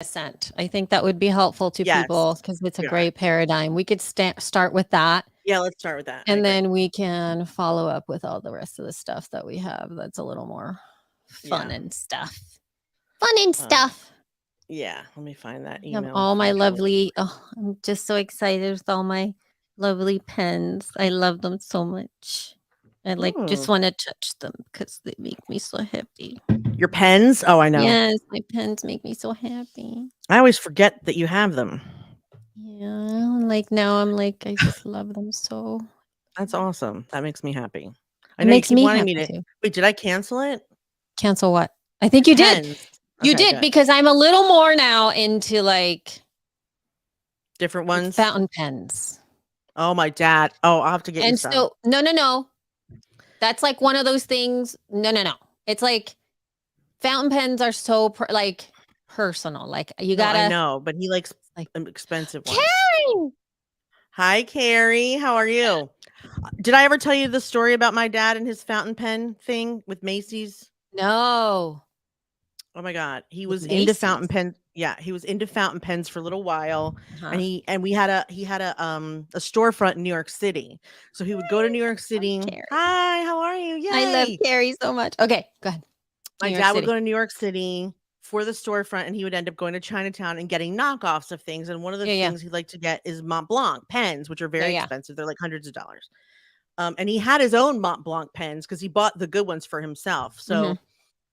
scent. I think that would be helpful to people Yes. because it's a Yeah. great paradigm. We could start with that. Yeah, let's start with that. I And agree. then we can follow up with all the rest of the stuff that we have that's a little more fun Yeah. and stuff. Fun and Uh, stuff. yeah, let me find that I have email all my from George. lovely, oh, I'm just so excited with all my lovely pens. I love them so much. I just want to touch them because they make me so happy. Your pens? Oh, I know. Yes, my pens make me so happy. I always forget that you have them. Yeah, like now I'm like, I just love them so. That's awesome. That makes me happy. I It know you makes keep me wanting me happy to. too. Wait, did I cancel it? Cancel what? I think you did. Pens. You Okay, did good. because I'm a little more now into like Different ones? fountain pens. Oh, my dad. Oh, I'll have to get you And some. so, no. That's like one of those things. No. It's like fountain pens are so like personal. Like you No, I gotta know, but he likes like expensive ones. Carrie. Hi, Carrie. How are you? Did I ever tell you the story about my dad and his fountain pen thing with Macy's? No. Oh my God. He With was into fountain Macy's. pens. Yeah, he was into fountain pens for a little while. Uh-huh. And we had a storefront in New York City. So he would go to New York City. Carrie. Hi, how are you? I love Yay. Carrie so much. Okay, go ahead. My New York dad would City. go to New York City for the storefront and he would end up going to Chinatown and getting knockoffs of things. And one of the Yeah. things he'd like to get is Mont Blanc pens, which are very Yeah. expensive. They're like hundreds of dollars. And he had his own Mont Blanc pens because he bought the good ones for himself. So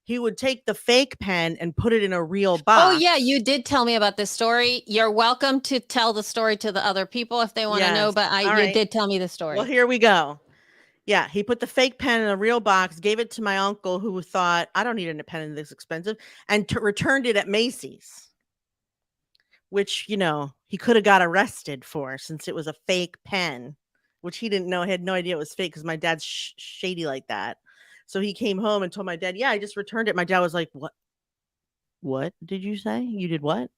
he would take the fake pen and put it in a real box. Oh, yeah, you did tell me about this story. You're welcome to tell the story to the other people if they want to know, but you did tell me the story. Well, here we go. Yeah, he put the fake pen in a real box, gave it to my uncle who thought, I don't need a pen this expensive, and returned it at Macy's, which, he could have got arrested for since it was a fake pen, which he didn't know. He had no idea it was fake because my dad's shady like that. So he came home and told my dad, yeah, I just returned it. My dad was like, what did you say? You did what?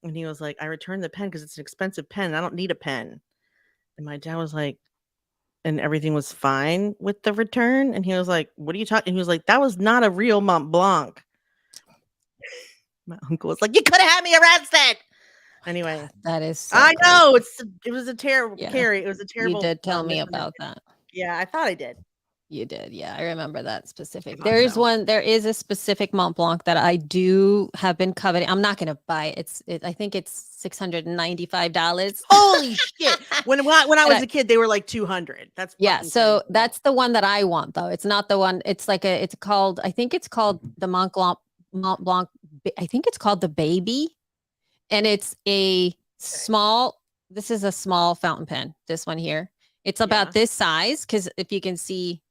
And he was like, I returned the pen because it's an expensive pen. I don't need a pen. And my dad was like, and everything was fine with the return. And he was like, what are you talking? He was like, that was not a real Mont Blanc. My uncle was like, you could have had me arrested. Anyway, that is so I crazy. know it was a terrible Carrie. It was a terrible. You did tell me about that. Yeah, I thought I did. You did. Yeah, I remember that specific. There is a specific Mont Blanc that I have been coveting. I'm not going to buy it. I think it's $695. Holy shit. When I was a kid, they were like 200. That's so crazy. That's the one that I want though. It's not the one. It's like I think it's called the Mont Blanc. I think it's called the Baby. And it's this is a small fountain pen. This one here. It's about this size. Cause if you can see,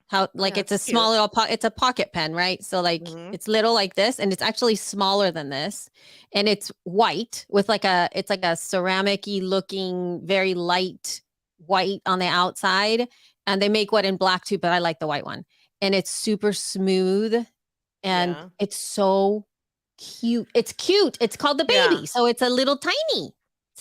how it's a small little it's a pocket pen, right? So it's little like this, and it's actually smaller than this, and it's white with it's like a ceramic-y looking, very light white on the outside, and they make one in black too, but I like the white one, and it's super smooth, and it's so cute. It's cute. It's called the Baby, so it's a little tiny.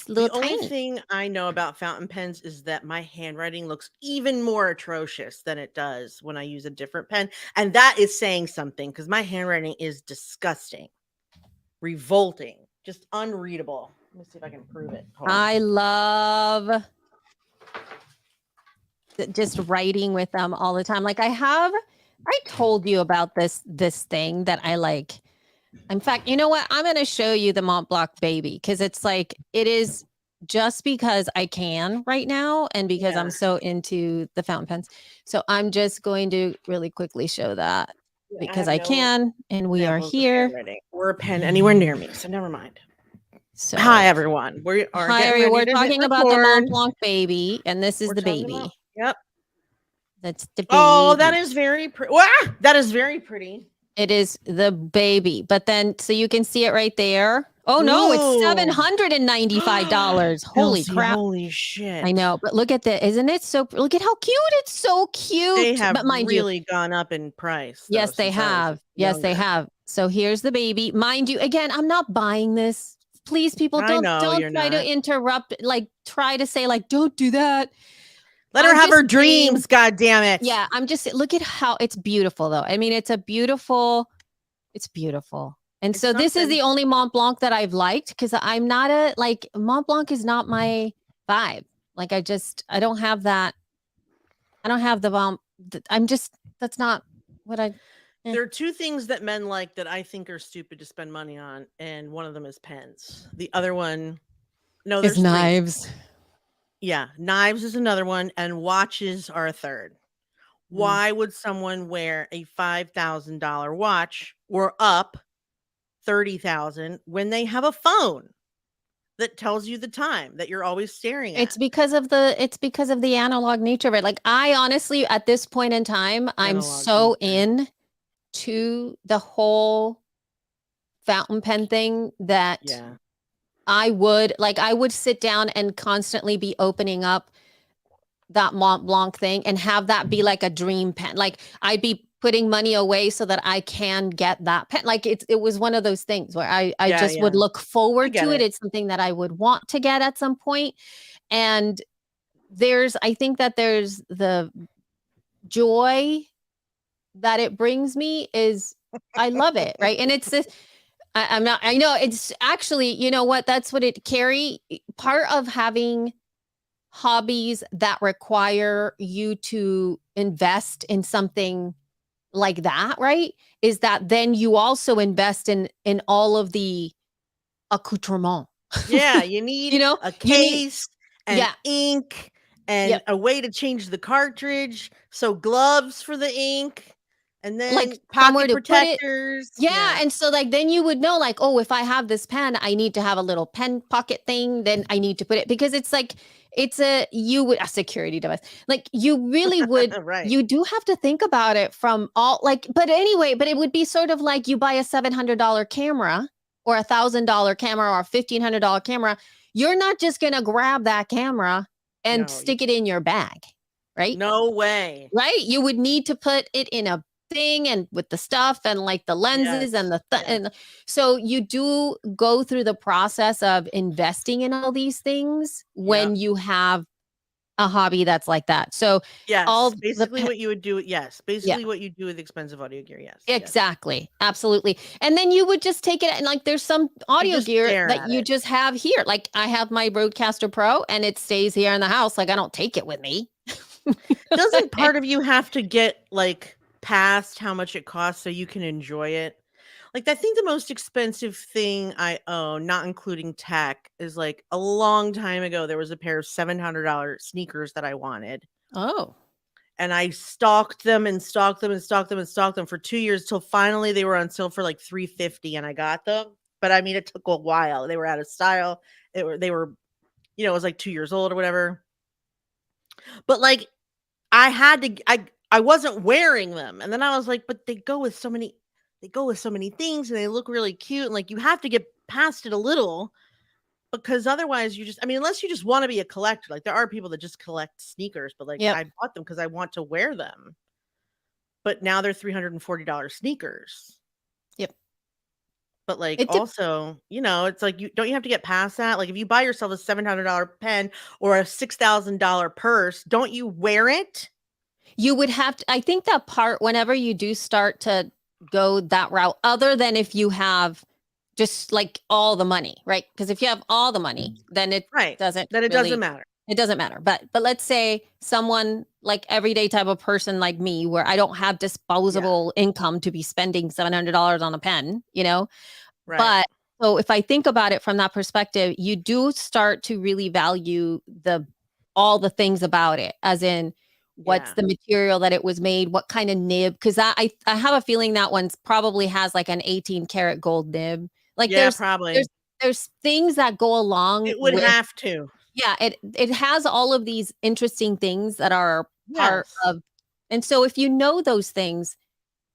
The only thing I know about fountain pens is that my handwriting looks even more atrocious than it does when I use a different pen. And that is saying something because my handwriting is disgusting, revolting, just unreadable. Let me see if I can prove it. I love just writing with them all the time. I told you about this thing that I like. In fact, you know what? I'm going to show you the Mont Blanc Baby because it is just because I can right now and because I'm so into the fountain pens. So I'm just going to really quickly show that because I can, and we are here. Or a pen anywhere near me, so never mind. So hi everyone. We're talking about the Mont Blanc Baby, and this is the Baby. Yep. That's the Baby. Oh, that is very pretty. Wow, that is very pretty. It is the Baby, but then so you can see it right there. Oh no, it's $795. Holy crap. Holy shit. I know, but look at isn't it so, look at how cute. It's so cute. They have really gone up in price. Yes, they have. Yes, they have. So here's the Baby. Mind you, again, I'm not buying this. Please, people, don't try to interrupt, try to say don't do that. Let her have her dreams, God damn it. Yeah, look at how it's beautiful though. I mean, it's beautiful. And It's so this is something. the only Mont Blanc that I've liked because I'm not Mont Blanc is not my vibe. Like I don't have that. I don't have the that's not what I. There are two things that men like that I think are stupid to spend money on, and one of them is pens. The other one, no, Is there's three. knives. Yeah, knives is another one, and watches are a third. Mm. Why would someone wear a $5,000 watch or up 30,000 when they have a phone that tells you the time that you're always staring at? It's because of the analog nature of it. Like I honestly, at this point in time, I'm Analog so nature. in to the whole fountain pen thing that Yeah. I would sit down and constantly be opening up that Mont Blanc thing and have that be like a dream pen. Like I'd be putting money away so that I can get that pen. Like it was one of those things where I Yeah, just would yeah. look I forward get to it. it. It's something that I would want to get at some point. And I think that there's the joy that it brings me is I love it, right? And it's this I'm not I know it's actually, you know what, that's what it carry part of having hobbies that require you to invest in something like that, right? Is that then you also invest in all of the accoutrement. Yeah, you You need know, a you need case and yeah, ink yeah, and a way to change the cartridge, so gloves for the ink, and like then somewhere pocket to put it. protectors. Yeah, Yeah. and so like then you would know like, oh, if I have this pen, I need to have a little pen pocket thing. Then I need to put it because it's like it's a security device. Like you really would Right. you do have to think about it from all like but anyway, but it would be sort of like you buy a $700 camera or $1,000 camera or a $1,500 camera. You're not just gonna grab that camera and No, you stick it in your bag, right? no way. Right? You would need to put it in a thing and with the stuff and like the lenses and Yes. Yes. and so you do go through the process of investing in all these things when Yep. you have a hobby that's like that. So Yes. all the Basically what you would do. Yes. yeah, Basically what you do with expensive audio gear. Yes. Yes. exactly. Absolutely. And then you would just take it and like there's some You audio just gear stare that at you it. just have here. Like I have my Roadcaster Pro and it stays here in the house. Like I don't take it with me. Doesn't part of you have to get like past how much it costs so you can enjoy it? Like, I think the most expensive thing I own, not including tech, is like a long time ago, there was a pair of $700 sneakers that I wanted. Oh. And I stalked them and stalked them and stalked them and stalked them for 2 years till finally they were on sale for like $350 and I got them. But I mean, it took a while. They were out of style. They were, it was like 2 years old or whatever. But like I had to I wasn't wearing them, and then I was like, "But they go with so many things, and they look really cute." And like, you have to get past it a little because otherwise, unless you just want to be a collector. Like, there are people that just collect sneakers, but like, Yep. I bought them because I want to wear them. But now they're $340 sneakers. Yep. But like, It also, it's like you have to get past that. Like, if you buy yourself a $700 pen or a $6,000 purse, don't you wear it? You would have to, I think that part, whenever you do start to go that route, other than if you have just like all the money, right? Because if you have all the money, then it Right. doesn't Then it doesn't really, matter. it doesn't matter. But let's say someone like everyday type of person like me, where I don't have Yeah. disposable income to be spending $700 on a pen, Right. but so if I think about it from that perspective, you do start to really value all the things about it, as in what's Yeah. the material that it was made, what kind of nib, because I have a feeling that one's probably has like an 18 karat gold nib. Like Yeah, there's probably. there's things that go along It would with have to. yeah, it has all of these interesting things that are part Yes. of, and so if you know those things,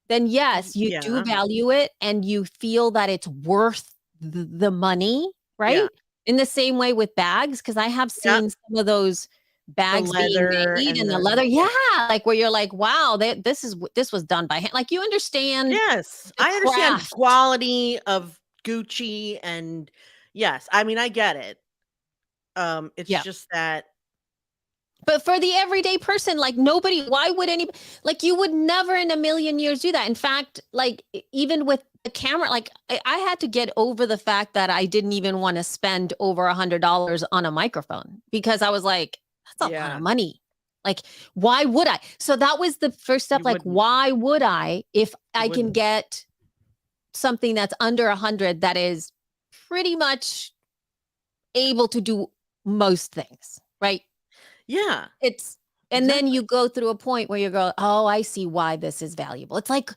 then yes, you do Yeah. value it and you feel that it's worth the money, Yeah. right? In the same way with bags, because I have Yep. seen some of those The bags being leather made and and the the leather. yeah. Yeah, like where you're like, wow, this was done by hand. Like you understand Yes. the I understand craft. quality of Gucci and yes, I mean, I get it. It's Yeah. just that But for the everyday person, like nobody, why would anybody, like you would never in a million years do that. In fact, like even with the camera, like I had to get over the fact that I didn't even want to spend over $100 on a microphone because I was like, that's a lot of money. Like, why would I? So that was the first step. You Like, wouldn't. why would I, if I can wouldn't. get something that's under 100 that is pretty much able to do most things, right? Yeah. And then you go through a point where you go, oh, I see why this is valuable. It's like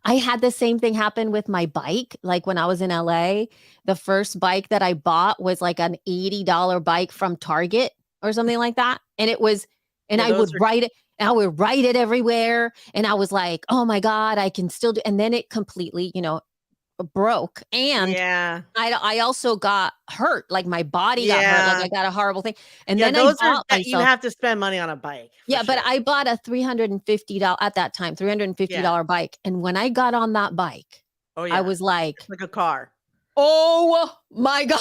I had the same thing happen with my bike. Like when I was in LA, the first bike that I bought was like an $80 bike from Target or something like that. And it was, and I would ride it. And I would ride it everywhere. And I was like, oh my God, I can still do. And then it completely, broke. And I also got hurt. Like my body got hurt. Like I got a horrible thing. And then I bought myself. You have to spend money on a bike. Yeah, but I bought a $350 at that time, $350 bike. And when I got on that bike, I was like, it's like a car. Oh my God.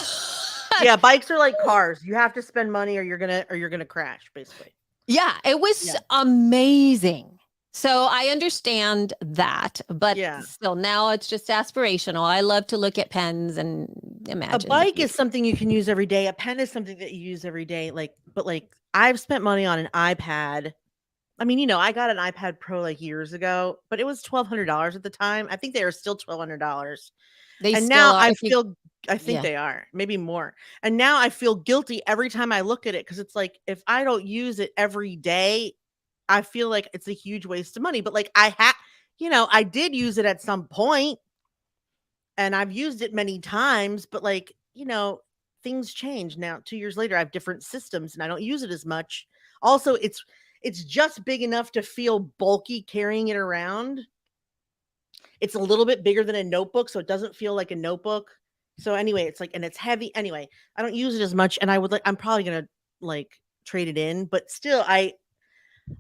Yeah, bikes are like cars. You have to spend money or you're gonna crash, basically. Yeah, it was amazing. So I understand that, but still now it's just aspirational. I love to look at pens and imagine. A bike is something you can use every day. A pen is something that you use every day. But I've spent money on an iPad. I mean, I got an iPad Pro like years ago, but it was $1,200 at the time. I think they are still $1,200. And now I think they are, maybe more. And now I feel guilty every time I look at it because it's like if I don't use it every day, I feel like it's a huge waste of money. But I did use it at some point and I've used it many times, but things change now. 2 years later, I have different systems and I don't use it as much. Also, it's just big enough to feel bulky carrying it around. It's a little bit bigger than a notebook, so it doesn't feel like a notebook. So anyway, and it's heavy. Anyway, I don't use it as much and I'm probably going to trade it in, but still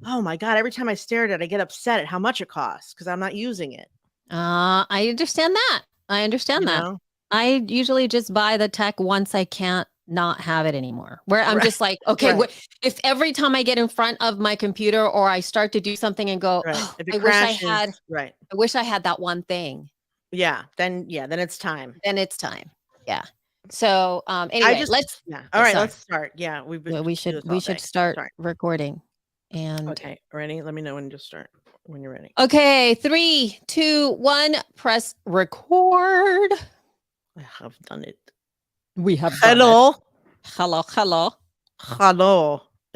oh my God, every time I stare at it, I get upset at how much it costs because I'm not using it. I understand that. I usually just buy the tech once I can't not have it anymore. Where I'm just like, okay, if every time I get in front of my computer or I start to do something and go, oh, I wish I had that one thing. Yeah, then it's time. Yeah. So anyway, let's start. Yeah, we should start recording. And okay, ready? Let me know when to start. When you're ready. Okay, 3, 2, 1, press record. I have done it. We have Hello.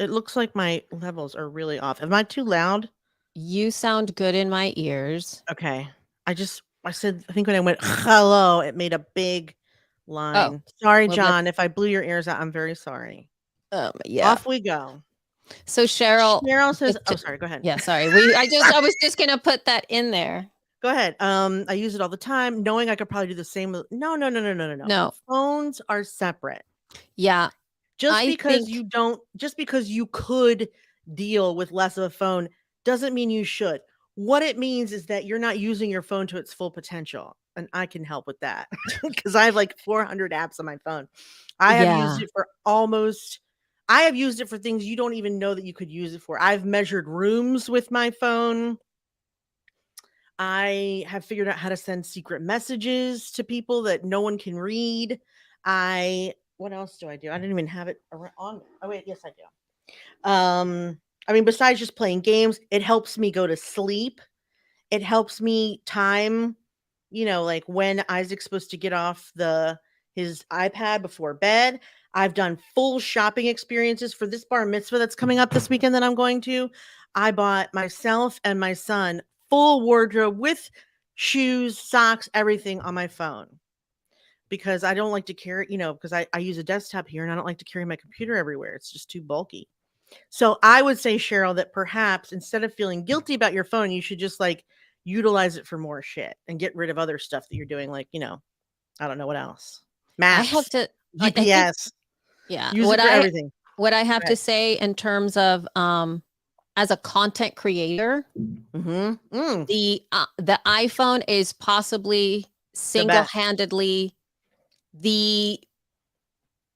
It looks like my levels are really off. Am I too loud? You sound good in my ears. Okay. I think when I went hello, it made a big line. Sorry, John. If I blew your ears out, I'm very sorry. Yeah. Off we go. So Cheryl says, "Oh, sorry. Go ahead." Yeah, sorry. I was just gonna put that in there. Go ahead. I use it all the time, knowing I could probably do the same. No. Phones are separate. Yeah. Just because you could deal with less of a phone doesn't mean you should. What it means is that you're not using your phone to its full potential, and I can help with that because I have like 400 apps on my phone. I have used it for I have used it for things you don't even know that you could use it for. I've measured rooms with my phone. I have figured out how to send secret messages to people that no one can read. What else do I do? I didn't even have it on. Oh wait, yes I do. I mean, besides just playing games, it helps me go to sleep. It helps me time, like when Isaac's supposed to get off his iPad before bed. I've done full shopping experiences for this bar mitzvah that's coming up this weekend that I'm going to. I bought myself and my son full wardrobe with shoes, socks, everything on my phone because I don't like to carry, because I use a desktop here and I don't like to carry my computer everywhere. It's just too bulky. So I would say, Cheryl, that perhaps instead of feeling guilty about your phone, you should just utilize it for more shit and get rid of other stuff that you're doing. I don't know what else. Maps. I have to GPS. Use it for everything. What I have to say in terms of as a content creator, the iPhone is possibly single-handedly the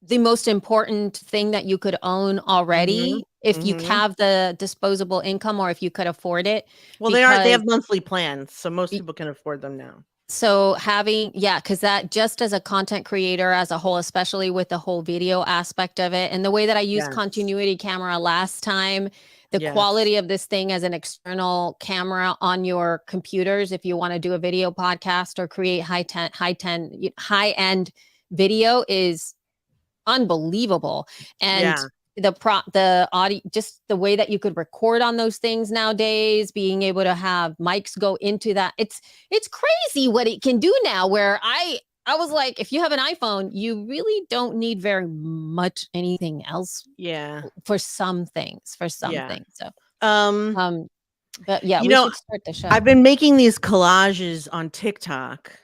the most important thing that you could own already if you have the disposable income or if you could afford it. Well, they have monthly plans, so most people can afford them now. So because that just as a content creator as a whole, especially with the whole video aspect of it and the way that I used continuity camera last time, the quality of this thing as an external camera on your computers, if you want to do a video podcast or create high-end video is unbelievable. And the audio, just the way that you could record on those things nowadays, being able to have mics go into that, it's crazy what it can do now, where I was like, if you have an iPhone, you really don't need very much anything else for some things. So but yeah, we should start the show. I've been making these collages on TikTok,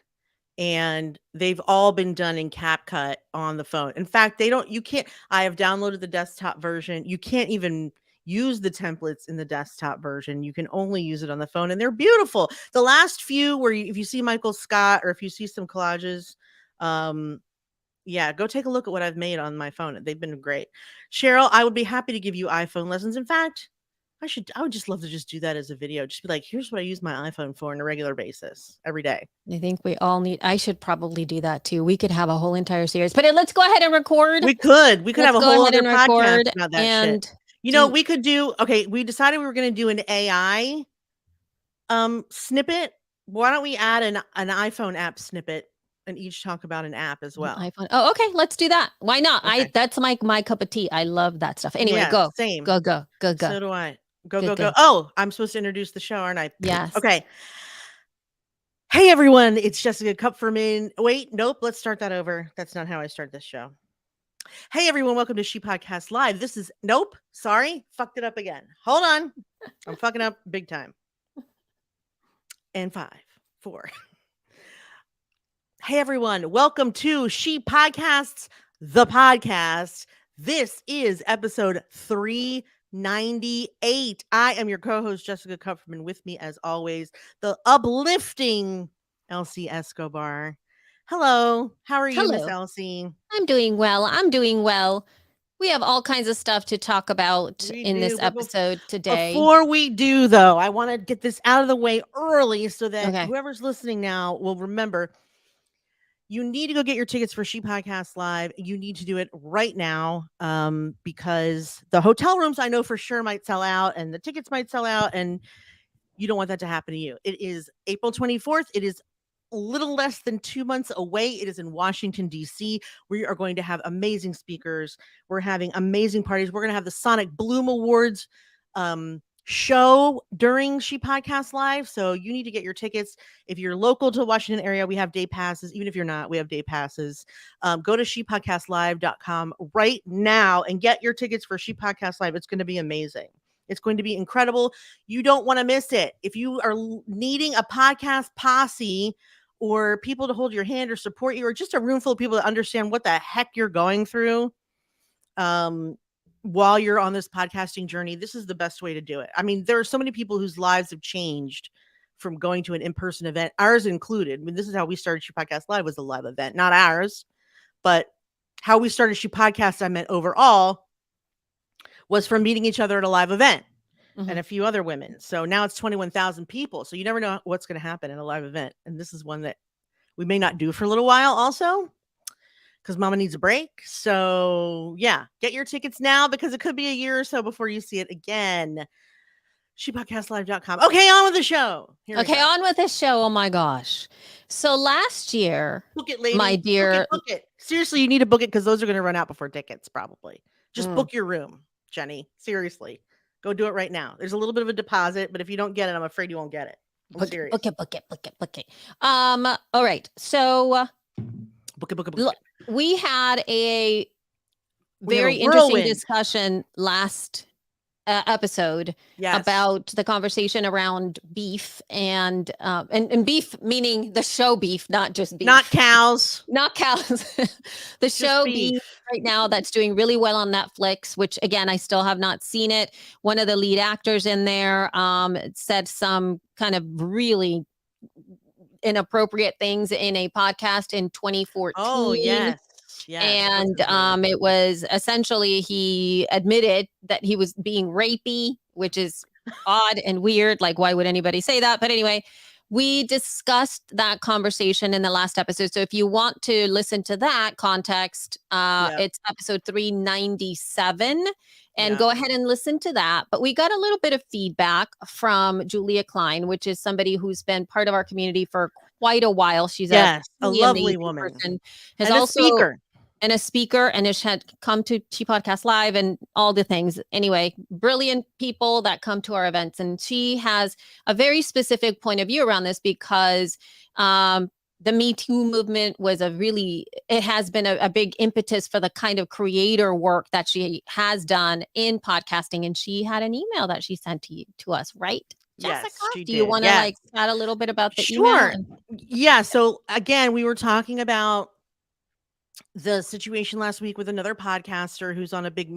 and they've all been done in CapCut on the phone. In fact, I have downloaded the desktop version. You can't even use the templates in the desktop version. You can only use it on the phone, and they're beautiful. The last few if you see Michael Scott or if you see some collages, go take a look at what I've made on my phone. They've been great. Cheryl, I would be happy to give you iPhone lessons. In fact, I would just love to just do that as a video. Just be like, here's what I use my iPhone for on a regular basis every day. I think I should probably do that too. We could have a whole entire series, but let's go ahead and record. We could have a whole other podcast about that shit. We could do, we decided we were going to do an AI snippet. Why don't we add an iPhone app snippet and each talk about an app as well? iPhone. Oh, okay. Let's do that. Why not? Okay. That's my cup of tea. I love that stuff. Anyway, go. Same. Go. So do I. Go. Oh, I'm supposed to introduce the show, aren't I? Yes. Okay. Hey, everyone. It's Jessica Kupferman. Wait, nope. Let's start that over. That's not how I start this show. Hey, everyone. Welcome to She Podcast Live. This is, nope. Sorry. Fucked it up again. Hold on. I'm fucking up big time. And 5, 4. Hey, everyone. Welcome to She Podcasts, the podcast. This is episode 398. I am your co-host, Jessica Kupferman. With me, as always, the uplifting Elsie Escobar. Hello. How are you, Miss Elsie? I'm doing well. We have all kinds of stuff to talk about this episode today. Before we do, though, I want to get this out of the way early so that whoever's listening now will remember. You need to go get your tickets for She Podcast Live. You need to do it right now because the hotel rooms I know for sure might sell out and the tickets might sell out, and you don't want that to happen to you. It is April 24th. It is a little less than 2 months away. It is in Washington, D.C. We are going to have amazing speakers. We're having amazing parties. We're going to have the Sonic Bloom Awards show during She Podcast Live. So you need to get your tickets. If you're local to the Washington area, we have day passes. Even if you're not, we have day passes. Go to shepodcastlive.com right now and get your tickets for She Podcast Live. It's going to be amazing. It's going to be incredible. You don't want to miss it. If you are needing a podcast posse or people to hold your hand or support you, or just a room full of people to understand what the heck you're going through, while you're on this podcasting journey, this is the best way to do it. I mean, there are so many people whose lives have changed from going to an in-person event, ours included. I mean, this is how we started She Podcast Live, was a live event, not ours, but how we started She Podcast, I meant overall, was from meeting each other at a live event and a few other women. So now it's 21,000 people. So you never know what's going to happen in a live event. And this is one that we may not do for a little while also, because Mama needs a break. So yeah, get your tickets now because it could be a year or so before you see it again. ShePodcastLive.com. Okay, on with the show. On with the show. Oh my gosh. So last year, book it, lady. My dear, book it. Seriously, you need to book it because those are going to run out before tickets probably. Just book your room, Jenny. Seriously, go do it right now. There's a little bit of a deposit, but if you don't get it, I'm afraid you won't get it. I'm serious. Book it. All right. So book it. We had a very interesting discussion last episode about the conversation around beef and beef, meaning the show beef, not just beef, not cows. The show beef right now that's doing really well on Netflix, which again, I still have not seen it. One of the lead actors in there said some kind of really inappropriate things in a podcast in 2014. Oh, yes. Yes, And it was essentially he admitted that he was being rapey, which is odd and weird. Like, why would anybody say that? But anyway, we discussed that conversation in the last episode. So if you want to listen to that context, Yep. it's episode 397. And Yep. go ahead and listen to that. But we got a little bit of feedback from Julia Klein, which is somebody who's been part of our community for quite a while. She's Yes, a truly lovely amazing woman. person. Has And a also speaker. and a speaker, and has had come to She Podcast Live and all the things. Anyway, brilliant people that come to our events. And she has a very specific point of view around this because the Me Too movement it has been a big impetus for the kind of creator work that she has done in podcasting. And she had an email that she sent to us, right? Yes, Jessica, she do you did. want to Yes. chat a little bit about the Sure. email? Yeah. So again, we were talking about the situation last week with another podcaster who's in a big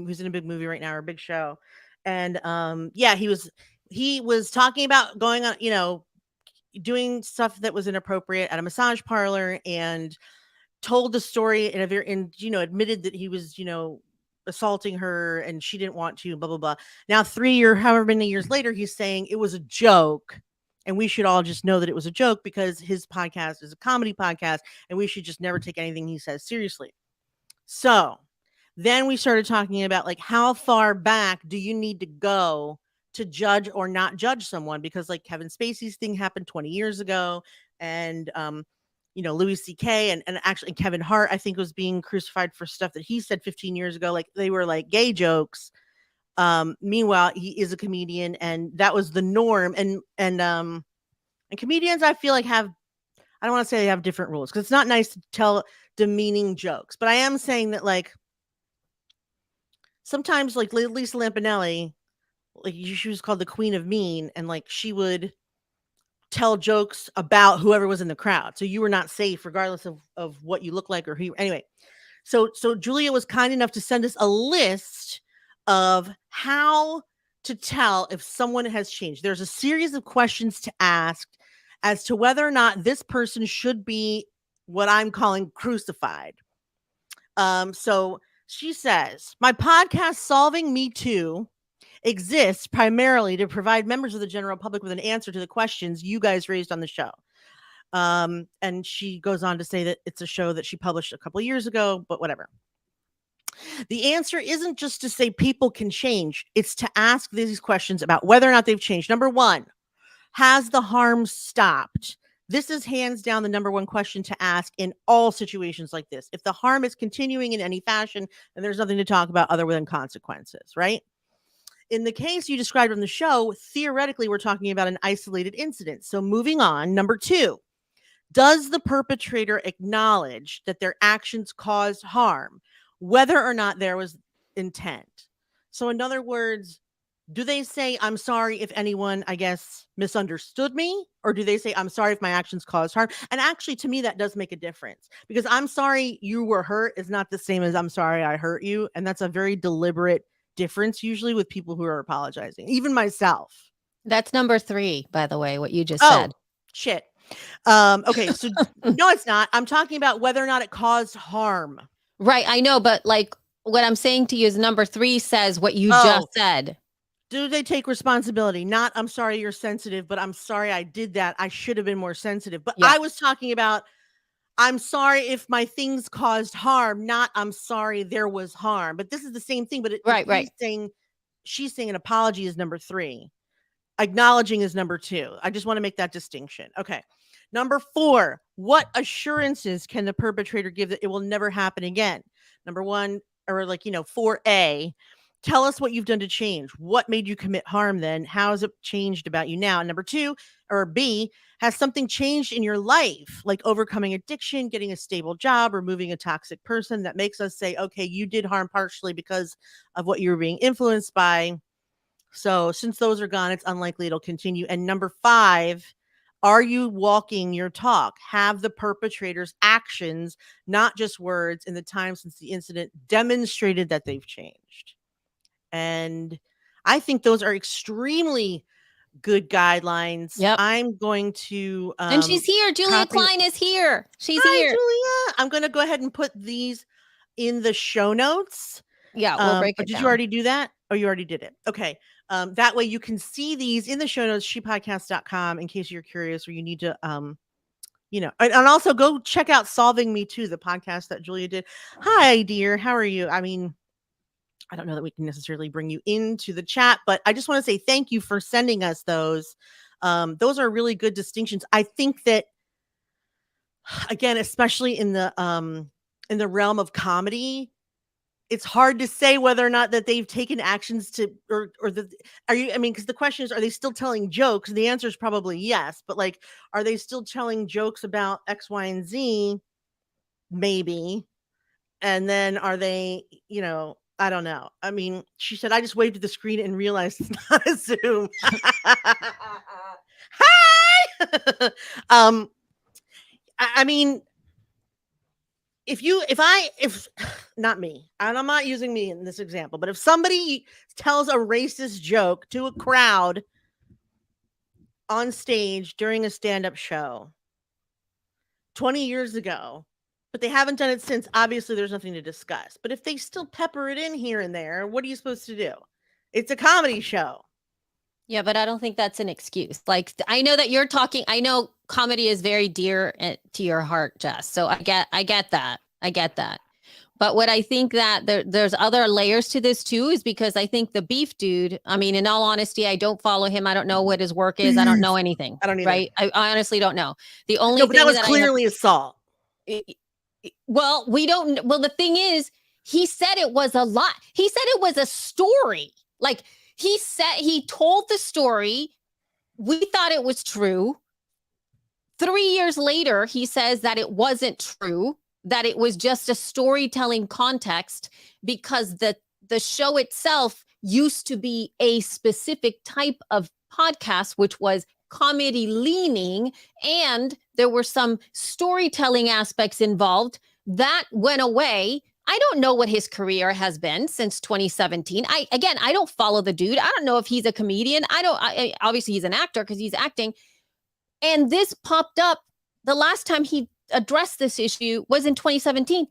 movie right now, or a big show. And yeah, he was talking about going on, doing stuff that was inappropriate at a massage parlor, and told the story admitted that he was, assaulting her and she didn't want to, blah, blah, blah. Now, however many years later, he's saying it was a joke. And we should all just know that it was a joke because his podcast is a comedy podcast and we should just never take anything he says seriously. So then we started talking about, like, how far back do you need to go to judge or not judge someone? Because, like, Kevin Spacey's thing happened 20 years ago. And, Louis C.K. and actually Kevin Hart, I think, was being crucified for stuff that he said 15 years ago. Like, they were like gay jokes. Meanwhile, he is a comedian, and that was the norm. And comedians, I feel like, I don't want to say they have different rules, because it's not nice to tell demeaning jokes, but I am saying that, like, sometimes, like, Lisa Lampanelli, like, she was called the Queen of Mean, and, like, she would tell jokes about whoever was in the crowd, so you were not safe regardless of what you look like or who. Anyway, so Julia was kind enough to send us a list of how to tell if someone has changed. There's a series of questions to ask as to whether or not this person should be what I'm calling crucified. So she says, my podcast, Solving Me Too, exists primarily to provide members of the general public with an answer to the questions you guys raised on the show. And she goes on to say that it's a show that she published a couple of years ago, but whatever. The answer isn't just to say people can change. It's to ask these questions about whether or not they've changed. Number one, has the harm stopped? This is hands down the number one question to ask in all situations like this. If the harm is continuing in any fashion, then there's nothing to talk about other than consequences, right? In the case you described on the show, theoretically, we're talking about an isolated incident. So moving on, number two, does the perpetrator acknowledge that their actions caused harm, whether or not there was intent? So in other words, do they say, I'm sorry if anyone, I guess, misunderstood me? Or do they say, I'm sorry if my actions caused harm? And actually, to me, that does make a difference, because I'm sorry you were hurt is not the same as I'm sorry I hurt you. And that's a very deliberate difference usually with people who are apologizing, even myself. That's number 3, by the way, what you just Oh, said. shit. Okay, so no, it's not. I'm talking about whether or not it caused harm. Right, I know, but like what I'm saying to you is number 3 says what you just said. Do they take responsibility? Not, I'm sorry you're sensitive, but I'm sorry I did that. I should have been more sensitive. But I was talking about, I'm sorry if my things caused harm, not I'm sorry there was harm. But this is the same thing. But right. She's saying an apology is number 3. Acknowledging is number 2. I just want to make that distinction. Okay. Number 4, what assurances can the perpetrator give that it will never happen again? Number 1, or 4A, tell us what you've done to change. What made you commit harm then? How has it changed about you now? Number 2, or B, has something changed in your life, like overcoming addiction, getting a stable job, removing a toxic person, that makes us say, okay, you did harm partially because of what you were being influenced by. So since those are gone, it's unlikely it'll continue. And number 5, are you walking your talk? Have the perpetrator's actions, not just words, in the time since the incident demonstrated that they've changed? And I think those are extremely good guidelines. Yep. I'm going to and she's here. Julia Klein is here. She's Hi, here. Julia. I'm going to go ahead and put these in the show notes. Yeah, we'll break Or it did you down. already do that? Oh, you already did it. Okay. That way you can see these in the show notes, shepodcast.com, in case you're curious or you need to, and also go check out Solving Me Too, the podcast that Julia did. Hi, dear. How are you? I mean, I don't know that we can necessarily bring you into the chat, but I just want to say thank you for sending us those. Those are really good distinctions. I think that, again, especially in the realm of comedy, it's hard to say whether or not that they've taken actions to, because the question is, are they still telling jokes? And the answer is probably yes, but like, are they still telling jokes about X, Y, and Z? Maybe. And then are they, I don't know. I mean, she said, I just waved at the screen and realized it's not a Zoom. Hi. I mean, if not me, and I'm not using me in this example, but if somebody tells a racist joke to a crowd on stage during a stand-up show 20 years ago, but they haven't done it since, obviously there's nothing to discuss. But if they still pepper it in here and there, what are you supposed to do? It's a comedy show. Yeah, but I don't think that's an excuse. Like, I know that you're talking, I know comedy is very dear to your heart, Jess. So I get that. I get that. But what I think that there's other layers to this too, is because I think the beef dude, I mean, in all honesty, I don't follow him. I don't know what his work is. I don't know anything. I don't either. Right? I honestly don't know. The only No, but thing that was clearly assault. Well, we don't. Well, the thing is, he said it was a lot. He said it was a story. Like, he told the story. We thought it was true. 3 years later, he says that it wasn't true, that it was just a storytelling context, because the show itself used to be a specific type of podcast, which was comedy leaning, and there were some storytelling aspects involved. That went away. I don't know what his career has been since 2017. I don't follow the dude. I don't know if he's a comedian. Obviously he's an actor because he's acting. And this popped up the last time he addressed this issue was in 2017.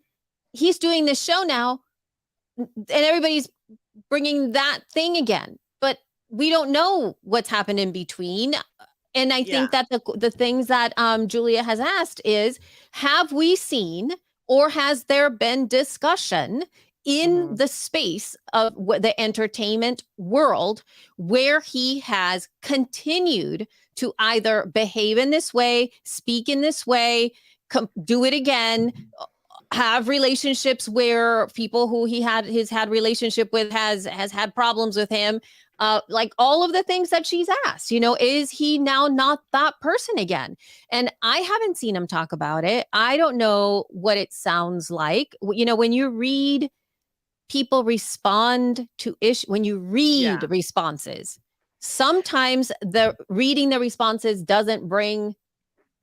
He's doing this show now, and everybody's bringing that thing again. But we don't know what's happened in between. And I think that the things that Julia has asked is, have we seen, or has there been discussion in the space of the entertainment world where he has continued to either behave in this way, speak in this way, do it again, have relationships where people who he's had relationship with has had problems with him, like all of the things that she's asked, is he now not that person again? And I haven't seen him talk about it. I don't know what it sounds like. When you read people respond to when you read responses, sometimes reading the responses doesn't bring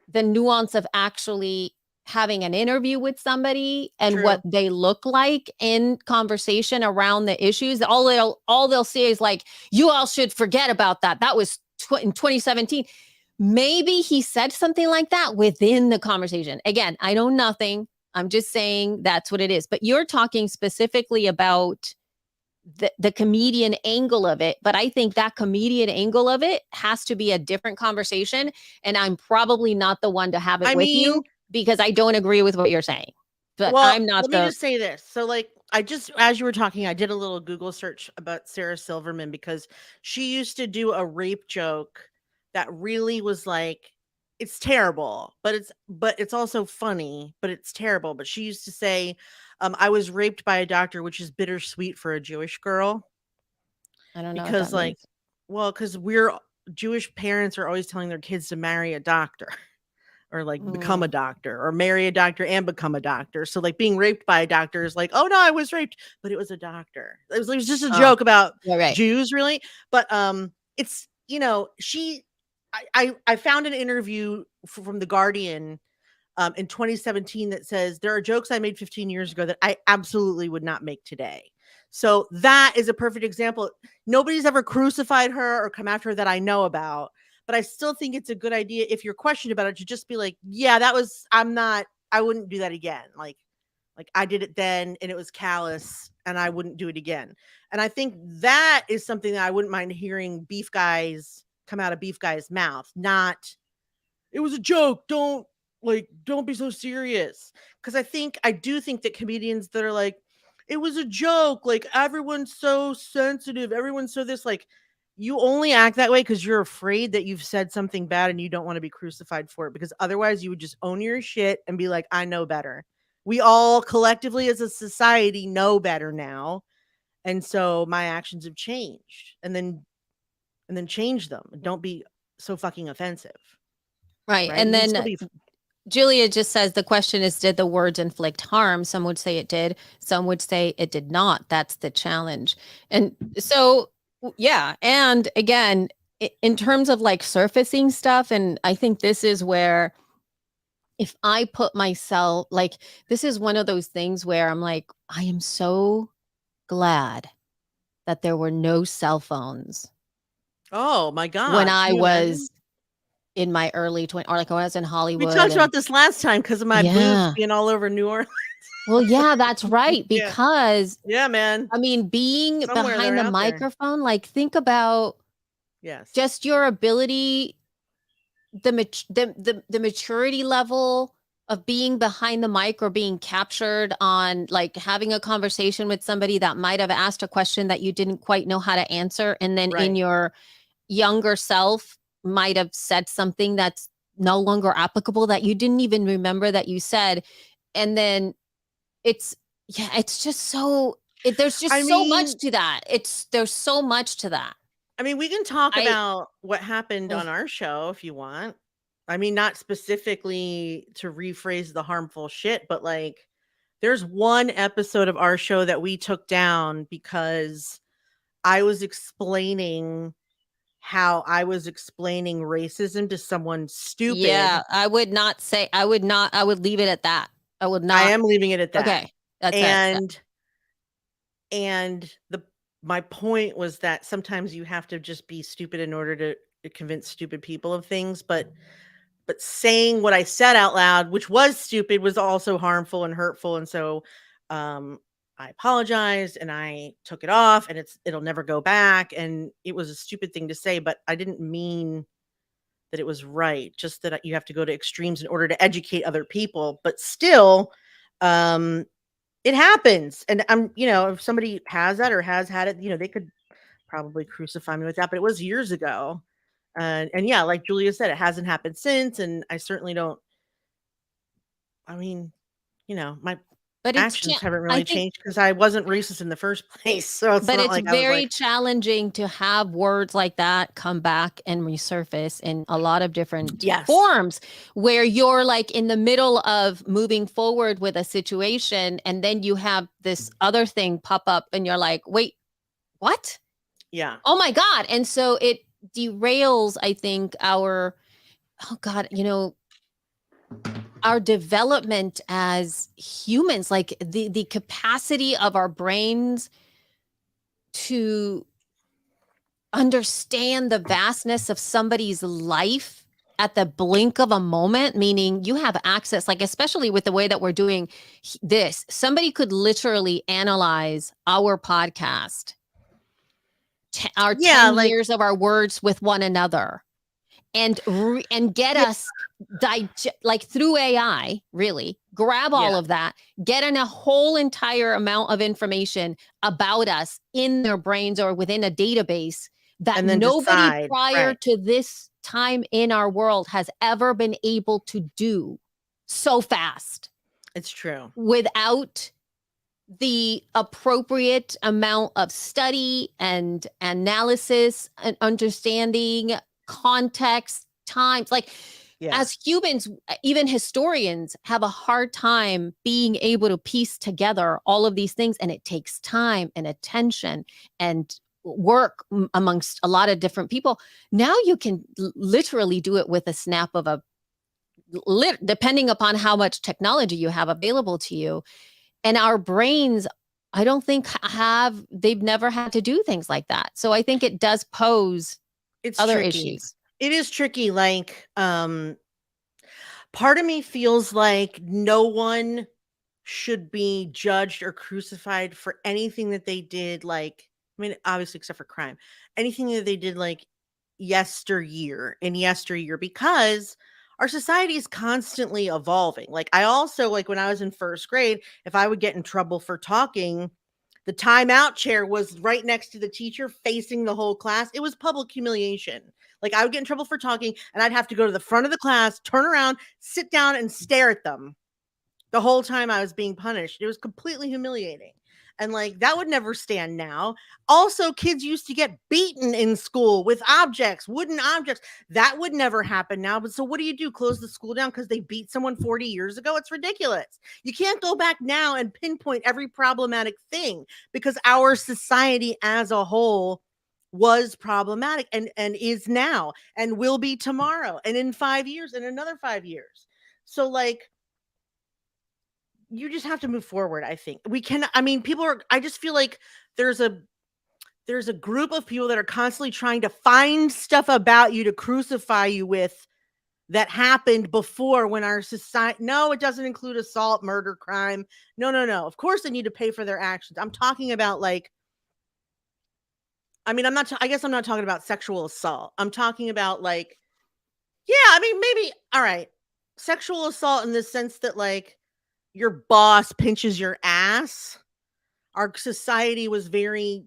the nuance of actually having an interview with somebody and what they look like in conversation around the issues. All they'll say is like, you all should forget about that. That was in 2017. Maybe he said something like that within the conversation. Again, I know nothing. I'm just saying that's what it is. But you're talking specifically about the comedian angle of it. But I think that comedian angle of it has to be a different conversation. And I'm probably not the one to have it with you, because I don't agree with what you're saying. But I'm not. Let me just say this. So, like, as you were talking, I did a little Google search about Sarah Silverman, because she used to do a rape joke that really was like, it's terrible, but it's also funny, but it's terrible. But she used to say, I was raped by a doctor, which is bittersweet for a Jewish girl. I don't know. Because because Jewish parents are always telling their kids to marry a doctor. Or like become a doctor, or marry a doctor and become a doctor. So like being raped by a doctor is like, oh no, I was raped, but it was a doctor. It was just a joke about Jews, really. But it's I found an interview from The Guardian in 2017 that says there are jokes I made 15 years ago that I absolutely would not make today. So that is a perfect example. Nobody's ever crucified her or come after her that I know about. But I still think it's a good idea, if you're questioned about it, to just be like, yeah, I wouldn't do that again. Like, Like I did it then and it was callous and I wouldn't do it again. And I think that is something that I wouldn't mind hearing Beef Guy's come out of Beef Guy's mouth. Not, it was a joke. Don't be so serious. Cause I do think that comedians that are like, it was a joke. Like everyone's so sensitive. Everyone's so this, like, you only act that way because you're afraid that you've said something bad and you don't want to be crucified for it. Because otherwise you would just own your shit and be like, I know better. We all collectively as a society know better now. And so my actions have changed. And then change them. Don't be so fucking offensive. Right. Right. And You can still then be Julia just says the question is, did the words inflict harm? Some would say it did. Some would say it did not. That's the challenge. And so, yeah. And again, in terms of like surfacing stuff, and I think this is where if I put myself, like, this is one of those things where I'm like, I am so glad that there were no cell phones oh my God. when Can I you imagine? was in my early 20s, or like when I was in We Hollywood. talked about this last time because of my boobs Yeah. being all over New Orleans. Well, yeah, that's right. Yeah. Because Yeah, man. I mean, being Somewhere they're behind the out there. microphone, like think about Yes. just your ability, the maturity level of being behind the mic or being captured on, like having a conversation with somebody that might have asked a question that you didn't quite know how to answer. And then in Right. your younger self might have said something that's no longer applicable that you didn't even remember that you said. And then it's just so there's just I so much mean, to that. There's so much to that. I mean, we can talk I about what happened ugh, on our show if you want. I mean, not specifically to rephrase the harmful shit, but like there's one episode of our show that we took down because I was explaining how I was explaining racism to someone stupid. yeah, I would leave it at that. I would I not. am leaving it at that. Okay. That's it. And my point was that sometimes you have to just be stupid in order to convince stupid people of things, but saying what I said out loud, which was stupid, was also harmful and hurtful. And so I apologized and I took it off and it'll never go back. And it was a stupid thing to say, but I didn't mean that it was right. Just that you have to go to extremes in order to educate other people. But still, it happens. And if somebody has that or has had it, they could probably crucify me with that. But it was years ago. And yeah, like Julia said, it hasn't happened since. And I certainly don't. I mean, my But actions haven't I really think, changed because I wasn't racist in the first place. So it's but not it's like I was very like, challenging to have words like that come back and resurface in a lot of different yes, forms where you're like in the middle of moving forward with a situation and then you have this other thing pop up and you're like, wait, what? yeah, Oh my God. And so it derails, I think, our development as humans, like the capacity of our brains to understand the vastness of somebody's life at the blink of a moment, meaning you have access, like especially with the way that we're doing this, somebody could literally analyze our podcast, our 10 like years of our words with one another and get yeah, us like through AI, really grab all yeah, of that, get in a whole entire amount of information about us in their brains or within a database that and then nobody decide, prior right? to this time in our world has ever been able to do so fast It's true. without the appropriate amount of study and analysis and understanding context times, like Yeah, as humans, even historians have a hard time being able to piece together all of these things, and it takes time and attention and work amongst a lot of different people. Now you can literally do it with a snap of a depending upon how much technology you have available to you. And our brains, I don't think they've never had to do things like that. So I think it does pose it's other tricky. issues. It is tricky. Like, part of me feels like no one should be judged or crucified for anything that they did, like, I mean, obviously except for crime, anything that they did like yesteryear, because our society is constantly evolving. Like, I also, like, when I was in first grade, if I would get in trouble for talking, the timeout chair was right next to the teacher facing the whole class. It was public humiliation. Like, I would get in trouble for talking and I'd have to go to the front of the class, turn around, sit down and stare at them the whole time I was being punished. It was completely humiliating. And like, that would never stand now. Also, kids used to get beaten in school with objects, wooden objects. That would never happen now. But so what do? Close the school down because they beat someone 40 years ago? It's ridiculous. You can't go back now and pinpoint every problematic thing, because our society as a whole was problematic and is now and will be tomorrow and in 5 years and another 5 years. So like, you just have to move forward. I think we can. I mean, I just feel like there's a group of people that are constantly trying to find stuff about you to crucify you with that happened before, when our society, no, it doesn't include assault, murder, crime. No. Of course they need to pay for their actions. I'm talking about like, I mean, I guess I'm not talking about sexual assault. I'm talking about like, yeah, I mean, maybe, all right, sexual assault in the sense that like, your boss pinches your ass. Our society was very,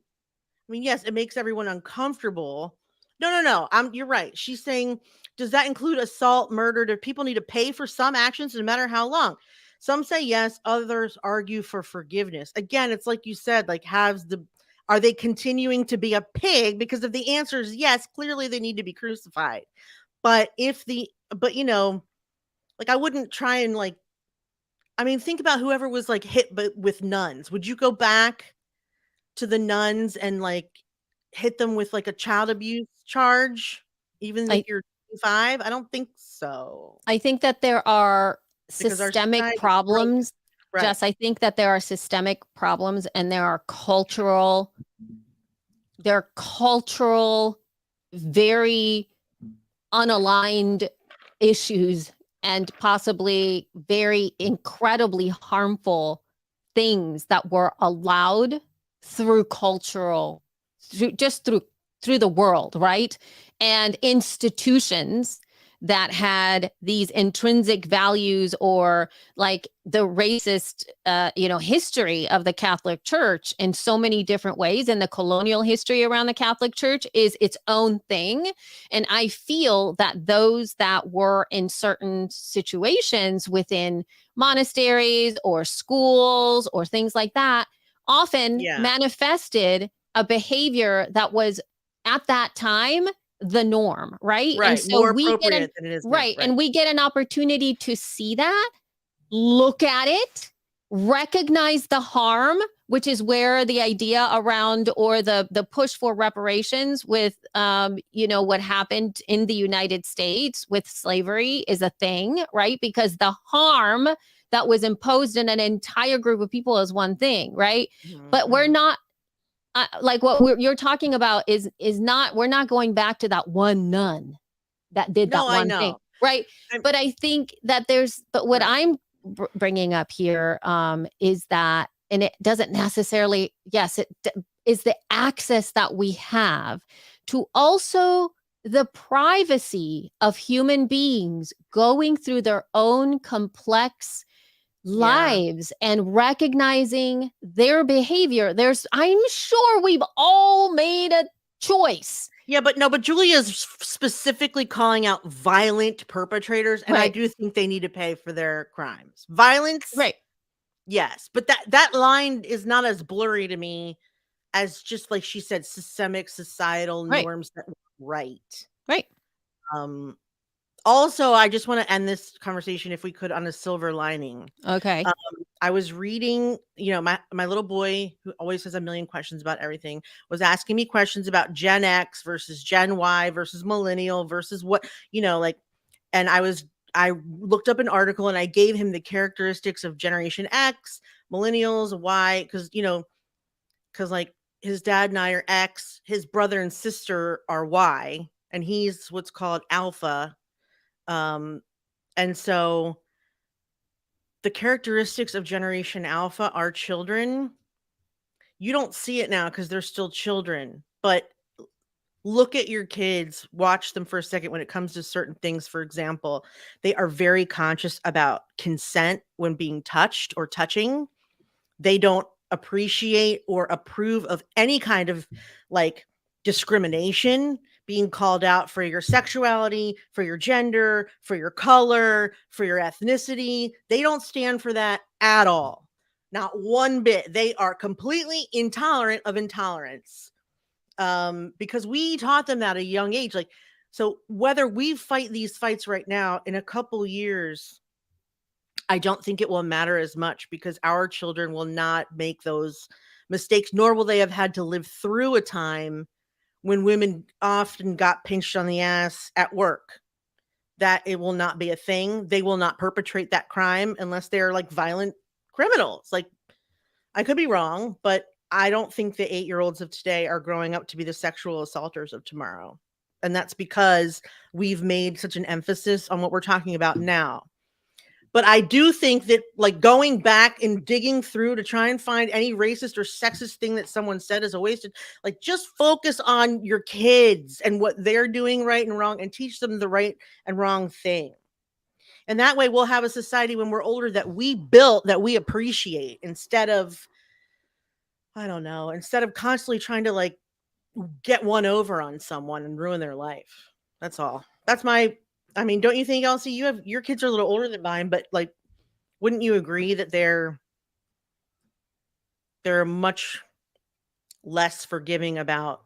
I mean, yes, it makes everyone uncomfortable. No. You're right. She's saying, does that include assault, murder? Do people need to pay for some actions, no matter how long? Some say yes, others argue for forgiveness. Again, it's like you said, like, are they continuing to be a pig? Because if the answer is yes, clearly they need to be crucified. But like, I wouldn't try and like, I mean, think about whoever was like hit with nuns. Would you go back to the nuns and like hit them with like a child abuse charge, even if I you're 25? I don't think so, I think that there are because our systemic society is broken. problems. Right. Jess, I think that there are systemic problems, and there are cultural, very unaligned issues, and possibly very incredibly harmful things that were allowed through through the world, right? And institutions that had these intrinsic values, or like the racist history of the Catholic Church in so many different ways, and the colonial history around the Catholic Church is its own thing. And I feel that those that were in certain situations within monasteries or schools or things like that often manifested a behavior that was at that time the norm, right? Right. And so more appropriate than it is now. right, and we get an opportunity to see that, look at it, recognize the harm, which is where the idea around, or the push for reparations with what happened in the United States with slavery is a thing, right? Because the harm that was imposed in an entire group of people is one thing, right? But we're not like what you're talking about is not, we're not going back to that one nun that did that one thing, right? But I think that what I'm bringing up here is that, and it doesn't necessarily, yes, it is the access that we have to also the privacy of human beings going through their own complex lives and recognizing their behavior. I'm sure we've all made a choice. Yeah, but Julia's specifically calling out violent perpetrators, and I do think they need to pay for their crimes. Violence, right? Yes, but that line is not as blurry to me as, just like she said, systemic societal norms that right. Also, I just want to end this conversation, if we could, on a silver lining. Okay. I was reading, my little boy, who always has a million questions about everything, was asking me questions about Gen X versus Gen Y versus millennial versus what, and I looked up an article and I gave him the characteristics of Generation X, millennials, Y, because like his dad and I are X, his brother and sister are Y, and he's what's called Alpha. And so the characteristics of Generation Alpha, our children, you don't see it now because they're still children, but look at your kids, watch them for a second when it comes to certain things. For example, they are very conscious about consent when being touched or touching. They don't appreciate or approve of any kind of like discrimination, being called out for your sexuality, for your gender, for your color, for your ethnicity. They don't stand for that at all. Not one bit. They are completely intolerant of intolerance. Because we taught them that at a young age. Like, so whether we fight these fights right now, in a couple years, I don't think it will matter as much because our children will not make those mistakes, nor will they have had to live through a time when women often got pinched on the ass at work. That it will not be a thing. They will not perpetrate that crime unless they're like violent criminals. Like, I could be wrong, but I don't think the 8-year-olds of today are growing up to be the sexual assaulters of tomorrow. And that's because we've made such an emphasis on what we're talking about now. But I do think that like going back and digging through to try and find any racist or sexist thing that someone said is a wasted, like just focus on your kids and what they're doing right and wrong and teach them the right and wrong thing. And that way we'll have a society when we're older that we built, that we appreciate, instead of, I don't know, instead of constantly trying to like get one over on someone and ruin their life. That's all. That's my, I mean, don't you think, Elsie, you have, your kids are a little older than mine, but like, wouldn't you agree that they're much less forgiving about,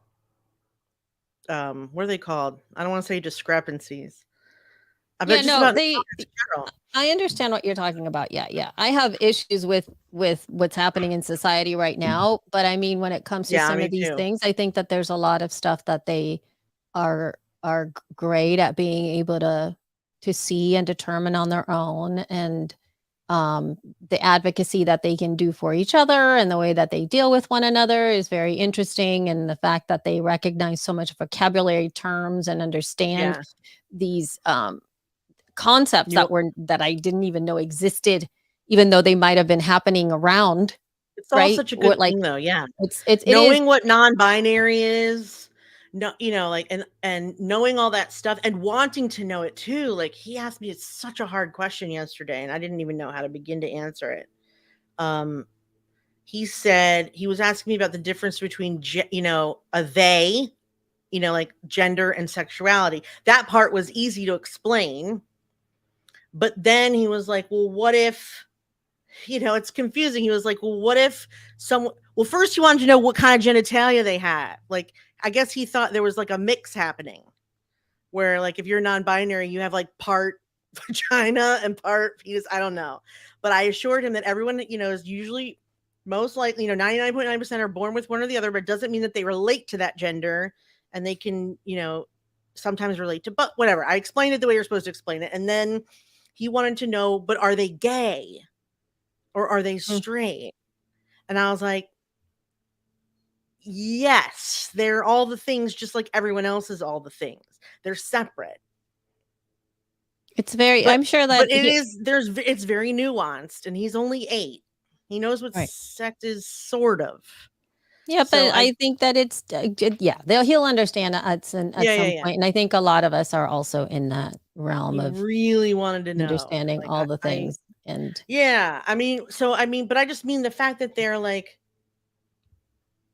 what are they called? I don't want to say discrepancies. Yeah, no, I understand what you're talking about. Yeah. I have issues with what's happening in society right now, but I mean, when it comes to some of these things, I think that there's a lot of stuff that they are great at being able to see and determine on their own, and the advocacy that they can do for each other and the way that they deal with one another is very interesting, and the fact that they recognize so much vocabulary terms and understand these concepts that I didn't even know existed, even though they might have been happening around. It's all such a good thing though. Yeah. It knowing is what non-binary is, no, you know, like, and knowing all that stuff and wanting to know it too. Like, he asked me such a hard question yesterday and I didn't even know how to begin to answer it. He said, he was asking me about the difference between, you know, a they, you know, like gender and sexuality. That part was easy to explain. But then he was like, well, what if, you know, it's confusing. He was like, well, what if someone, well, first he wanted to know what kind of genitalia they had. Like, I guess he thought there was like a mix happening where like, if you're non-binary, you have like part vagina and part penis. I don't know. But I assured him that everyone, you know, is usually most likely, you know, 99.9% are born with one or the other, but it doesn't mean that they relate to that gender, and they can, you know, sometimes relate to, but whatever. I explained it the way you're supposed to explain it. And then he wanted to know, but are they gay or are they straight? And I was like, yes, they're all the things, just like everyone else is all the things. They're separate. It's very, I'm sure that it's very nuanced, and he's only 8. He knows what sex is, sort of. Yeah, so but I think that it's he'll understand at some point, and I think a lot of us are also in that realm of really wanted to know, understanding like, all the things. And I mean, but I just mean the fact that they're like,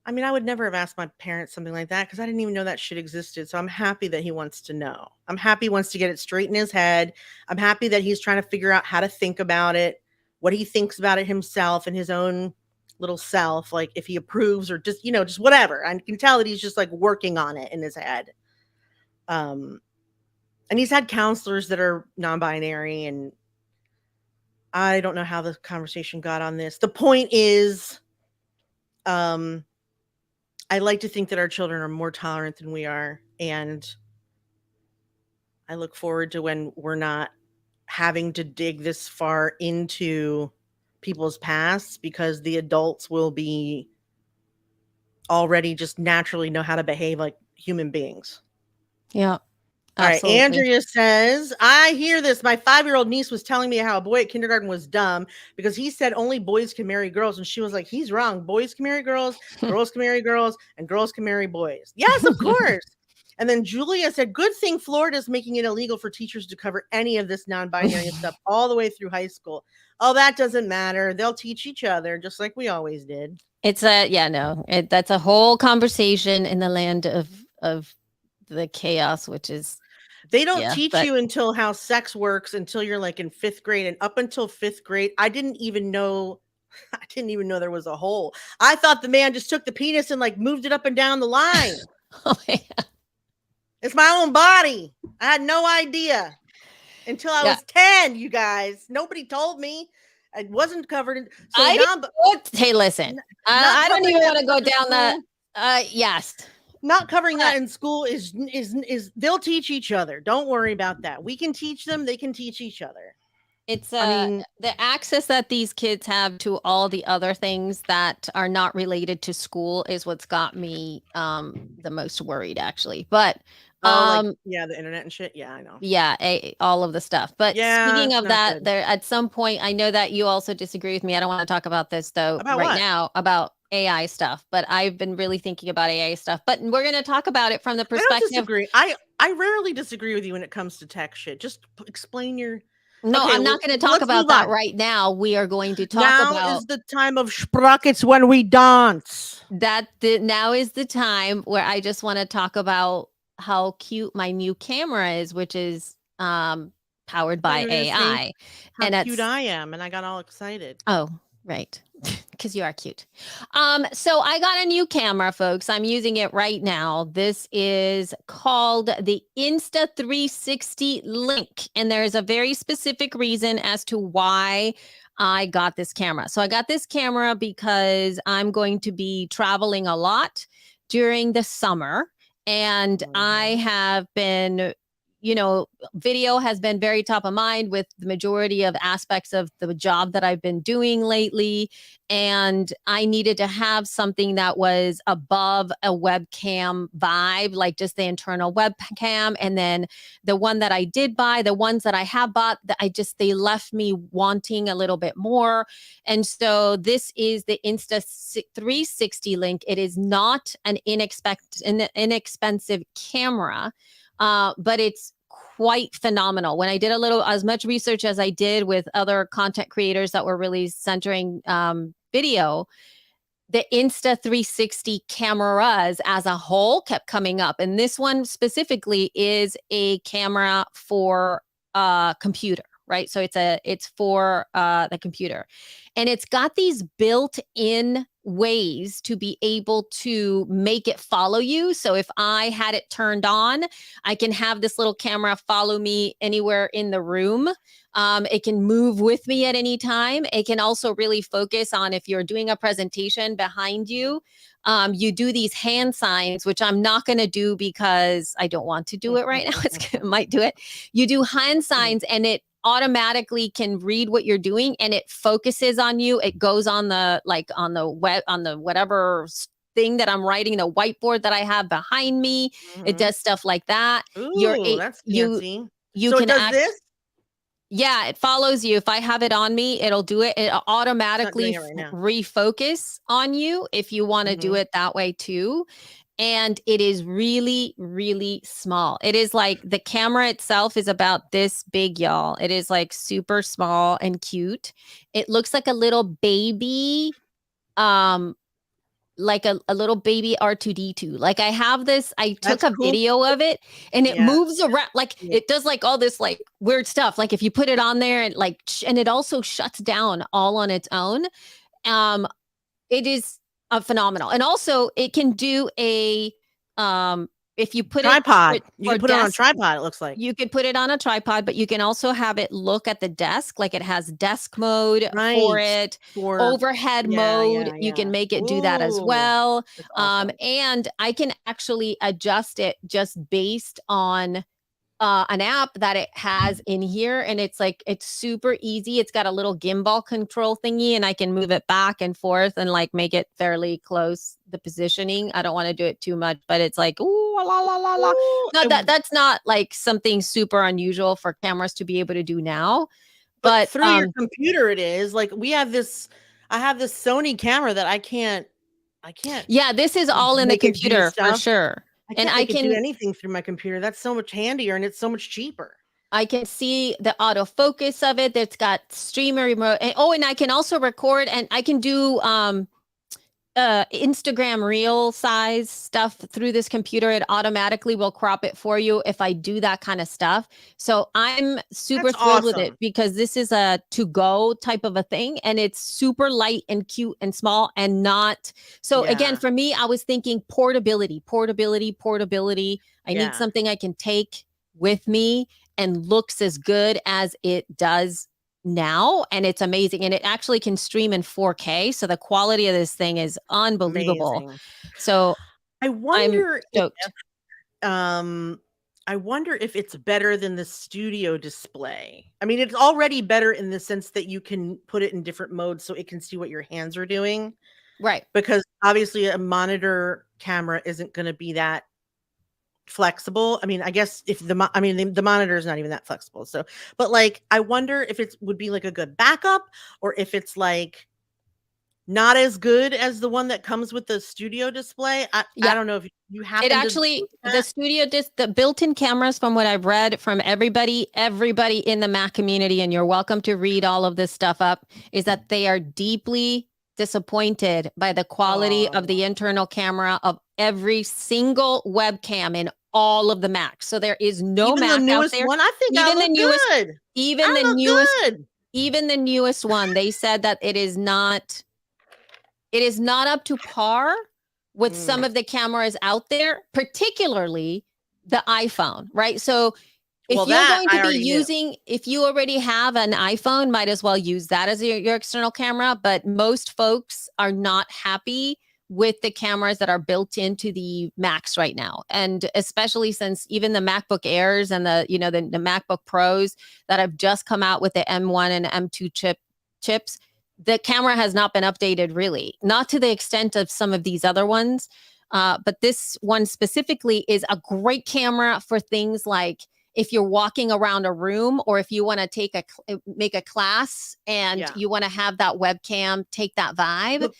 I mean, I would never have asked my parents something like that because I didn't even know that shit existed. So I'm happy that he wants to know. I'm happy he wants to get it straight in his head. I'm happy that he's trying to figure out how to think about it, what he thinks about it himself and his own little self, like if he approves or just, you know, just whatever. I can tell that he's just like working on it in his head. And he's had counselors that are non-binary, and I don't know how the conversation got on this. The point is, I like to think that our children are more tolerant than we are, and I look forward to when we're not having to dig this far into people's pasts, because the adults will be already just naturally know how to behave like human beings. Yeah. All right. Absolutely. Andrea says, I hear this. My 5-year-old niece was telling me how a boy at kindergarten was dumb because he said only boys can marry girls. And she was like, he's wrong. Boys can marry girls can marry girls, and girls can marry boys. Yes, of course. And then Julia said, good thing Florida's making it illegal for teachers to cover any of this non-binary stuff all the way through high school. Oh, that doesn't matter. They'll teach each other just like we always did. It's that's a whole conversation in the land of the chaos, which is they don't teach you until how sex works until you're like in 5th grade. And up until 5th grade, I didn't even know there was a hole. I thought the man just took the penis and like moved it up and down the line. Oh, yeah. It's my own body. I had no idea until I was 10, you guys. Nobody told me. I wasn't covered in. So hey, listen, I don't even want to go down that. Yes. Not covering that in school is they'll teach each other. Don't worry about that. We can teach them. They can teach each other. It's the access that these kids have to all the other things that are not related to school is what's got me the most worried, actually. But the internet and shit. Yeah, I know. Yeah, all of the stuff. But speaking of that, there at some point, I know that you also disagree with me. I don't want to talk about this though now about AI stuff, but I've been really thinking about AI stuff. But we're going to talk about it from the perspective. I don't disagree. I rarely disagree with you when it comes to tech shit. Just explain your. No, I'm not going to talk about that right now. We are going to talk about. Now is the time of sprockets when we dance. Now is the time where I just want to talk about how cute my new camera is, which is powered by AI. How cute I am, and I got all excited. Oh, right. Because you are cute. So I got a new camera, folks. I'm using it right now. This is called the Insta360 Link. And there's a very specific reason as to why I got this camera. So I got this camera because I'm going to be traveling a lot during the summer. And I have been, video has been very top of mind with the majority of aspects of the job that I've been doing lately. And I needed to have something that was above a webcam vibe, like just the internal webcam. And then the one that I did buy, the ones that I have bought, they left me wanting a little bit more. And so this is the Insta360 Link. It is not an inexpensive camera. But it's quite phenomenal. When I did as much research as I did with other content creators that were really centering video, the Insta360 cameras as a whole kept coming up. And this one specifically is a camera for a computer, right? So it's for the computer. And it's got these built-in ways to be able to make it follow you. So if I had it turned on, I can have this little camera follow me anywhere in the room. It can move with me at any time. It can also really focus on if you're doing a presentation behind you. You do these hand signs, which I'm not going to do because I don't want to do it right now. Might do it. You do hand signs and it automatically can read what you're doing and it focuses on you. It goes on the whatever thing that I'm writing, the whiteboard that I have behind me. It does stuff like that. Ooh, that's fancy. You so can it does this? Yeah, it follows you. If I have it on me, it'll do it. It'll automatically refocus on you if you want to do it that way too. And it is really, really small. It is like the camera itself is about this big, y'all. It is like super small and cute. It looks like a little baby, like a little baby R2D2. Like I have this, I took a video of it and it moves around. Like it does like all this like weird stuff. Like if you put it on there and and it also shuts down all on its own. It is phenomenal. And also it can do a if you put tripod, you can put it on a tripod. It looks like you could put it on a tripod, but you can also have it look at the desk. Like it has desk mode for it, overhead mode. You can make it do that as well. Awesome. And I can actually adjust it just based on an app that it has in here, and it's like it's super easy. It's got a little gimbal control thingy, and I can move it back and forth and like make it fairly close, the positioning. I don't want to do it too much, but it's like ooh la la la la. Ooh, No, that's not like something super unusual for cameras to be able to do now. but But through your computer, it is like I have this Sony camera that I can't yeah, this is all in the make it do computer for stuff. sure. I And can't make it do anything through my computer. That's so much handier and it's so much cheaper. I can see the autofocus of it. That's got streamer remote. And, and I can also record, and I can do Instagram reel size stuff through this computer. It automatically will crop it for you if I do that kind of stuff. So I'm super thrilled with it because this is a to go type of a thing, and it's super light and cute and small and not. So again, for me, I was thinking portability. I need something I can take with me and looks as good as it does now, and it's amazing, and it actually can stream in 4K, so the quality of this thing is unbelievable. Amazing. So I wonder if I wonder if it's better than the studio display. I mean, it's already better in the sense that you can put it in different modes so it can see what your hands are doing, right? Because obviously a monitor camera isn't going to be that flexible. I mean, I guess if the monitor is not even that flexible. So, but like, I wonder if it would be like a good backup, or if it's like not as good as the one that comes with the studio display. I don't know if you have it actually the studio the built-in cameras, from what I've read from everybody in the Mac community, and you're welcome to read all of this stuff up, is that they are deeply disappointed by the quality of the internal camera of every single webcam in all of the Macs. So there is no even Mac the newest out there. one. I think even the newest, good. Even the newest one, they said that it is not up to par with some of the cameras out there, particularly the iPhone, right? So if you're going to be using, if you already have an iPhone, might as well use that as your external camera. But most folks are not happy with the cameras that are built into the Macs right now. And especially since even the MacBook Airs and the MacBook Pros that have just come out with the M1 and M2 chips, the camera has not been updated, really, not to the extent of some of these other ones. But this one specifically is a great camera for things like if you're walking around a room, or if you want to make a class and you want to have that webcam, take that vibe,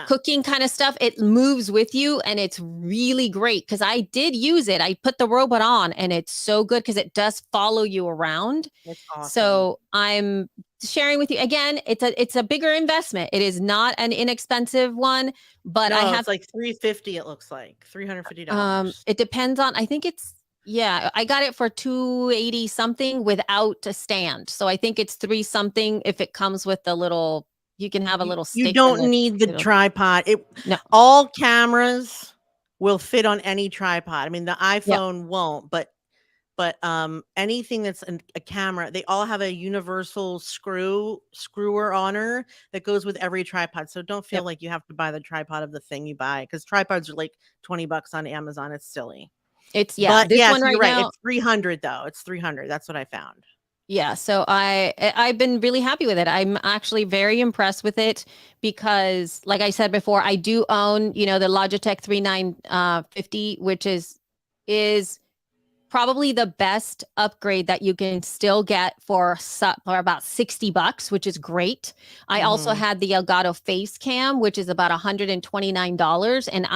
cooking kind of stuff. It moves with you, and it's really great because I did use it. I put the robot on, and it's so good because it does follow you around. That's awesome. So I'm sharing with you again. It's a bigger investment. It is not an inexpensive one, but it's like $350. It looks like $350. It depends on. I think it's. Yeah, I got it for $280 something without a stand. So I think it's $3 something if it comes with the little, you can have a little stick. You don't need the tripod. No. All cameras will fit on any tripod. I mean, the iPhone won't, but anything that's a camera, they all have a universal screwer honor that goes with every tripod. So don't feel like you have to buy the tripod of the thing you buy, because tripods are like $20 on Amazon. It's silly. It's but this yes, one right you're right. now, It's $300 though. It's $300. That's what I found. Yeah. So I've been really happy with it. I'm actually very impressed with it because, like I said before, I do own, the Logitech 3950, which is probably the best upgrade that you can still get for about $60, which is great. I also had the Elgato Face Cam, which is about $129, and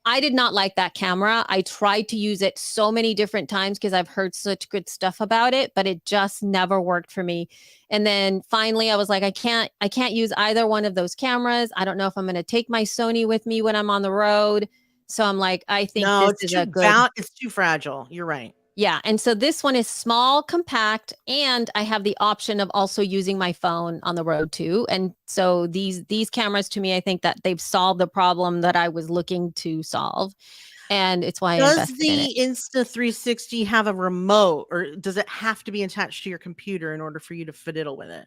I did not like that camera. I tried to use it so many different times because I've heard such good stuff about it, but it just never worked for me. And then finally I was like, I can't use either one of those cameras. I don't know if I'm going to take my Sony with me when I'm on the road. So I'm like, I think this is a good. It's too fragile. You're right. Yeah. And so this one is small, compact, and I have the option of also using my phone on the road too. And so these cameras, to me, I think that they've solved the problem that I was looking to solve. And it's why I invested in it. Does the Insta360 have a remote, or does it have to be attached to your computer in order for you to fiddle with it?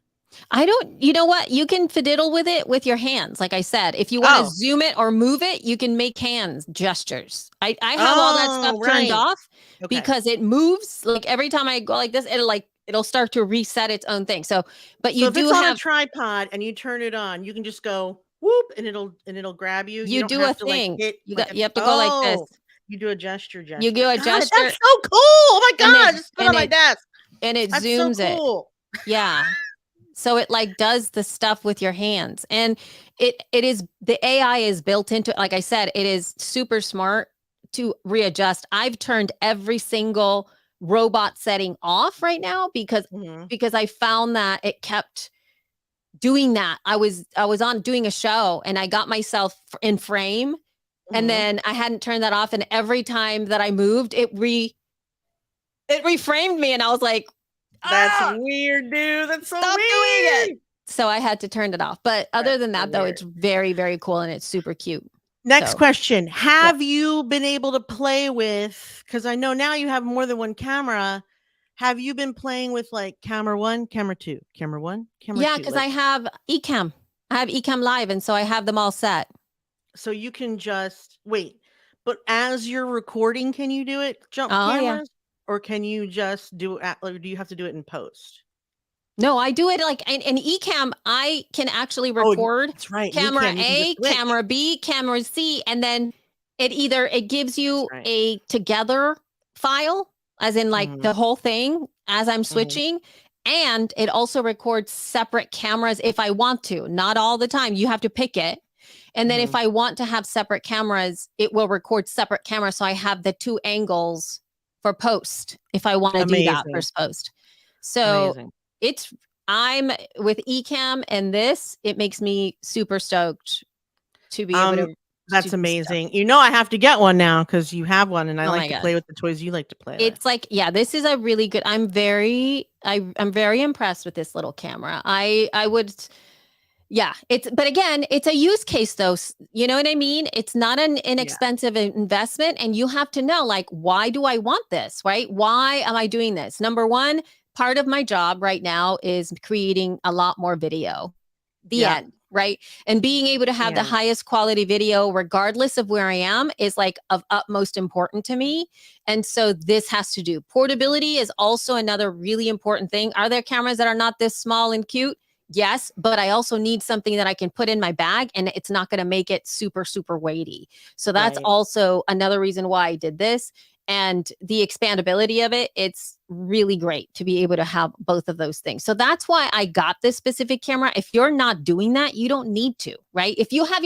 You know what? You can fiddle with it with your hands. Like I said, if you want to zoom it or move it, you can make hands gestures. I have all that stuff turned off because it moves. Like every time I go like this, it'll start to reset its own thing. So, but you if do it's on have a tripod and you turn it on, you can just go whoop and it'll grab you. you don't do have a to thing. like hit. You have to go like this. You do a gesture. You do a God, gesture. that's so cool. Oh my God. Just put it on my desk. And it That's zooms so cool. Yeah. So it like does the stuff with your hands. And it is the AI is built into it. Like I said, it is super smart to readjust. I've turned every single robot setting off right now because I found that it kept doing that. I was on doing a show and I got myself in frame and then I hadn't turned that off, and every time that I moved, it reframed me, and I was like, that's weird, dude. That's so stop weird. doing it. So I had to turn it off. But other than that, though, it's very, very cool and it's super cute. Next question. Have you been able to play with, because I know now you have more than one camera. Have you been playing with like camera 1, camera 2, camera 1, camera 2? Yeah, because I have Ecamm. I have Ecamm Live, and so I have them all set. So you can just wait. But as you're recording, can you do it? Jump cameras? Yeah. Or can you just do it? Or do you have to do it in post? No, I do it like in Ecamm. I can actually record that's right. Camera A, camera B, camera C, and then it gives you a together file, as in like the whole thing as I'm switching. And it also records separate cameras if I want to. Not all the time. You have to pick it. And then if I want to have separate cameras, it will record separate cameras. So I have the 2 angles for post if I want to do that for post. So I'm with Ecamm, and it makes me super stoked to be able to. That's amazing. You know, I have to get one now because you have one, and I like to play with the toys you like to play with. It's like, yeah, this is a really good. I'm very impressed with this little camera. I would. Yeah, but again, it's a use case though. You know what I mean? It's not an inexpensive investment, and you have to know, like, why do I want this, right? Why am I doing this? Number one, part of my job right now is creating a lot more video. The end, right? And being able to have the highest quality video, regardless of where I am, is like of utmost important to me. And so this has to do. Portability is also another really important thing. Are there cameras that are not this small and cute? Yes, but I also need something that I can put in my bag and it's not going to make it super, super weighty. So that's also another reason why I did this. And the expandability of it, it's really great to be able to have both of those things. So that's why I got this specific camera. If you're not doing that, you don't need to, right? If you have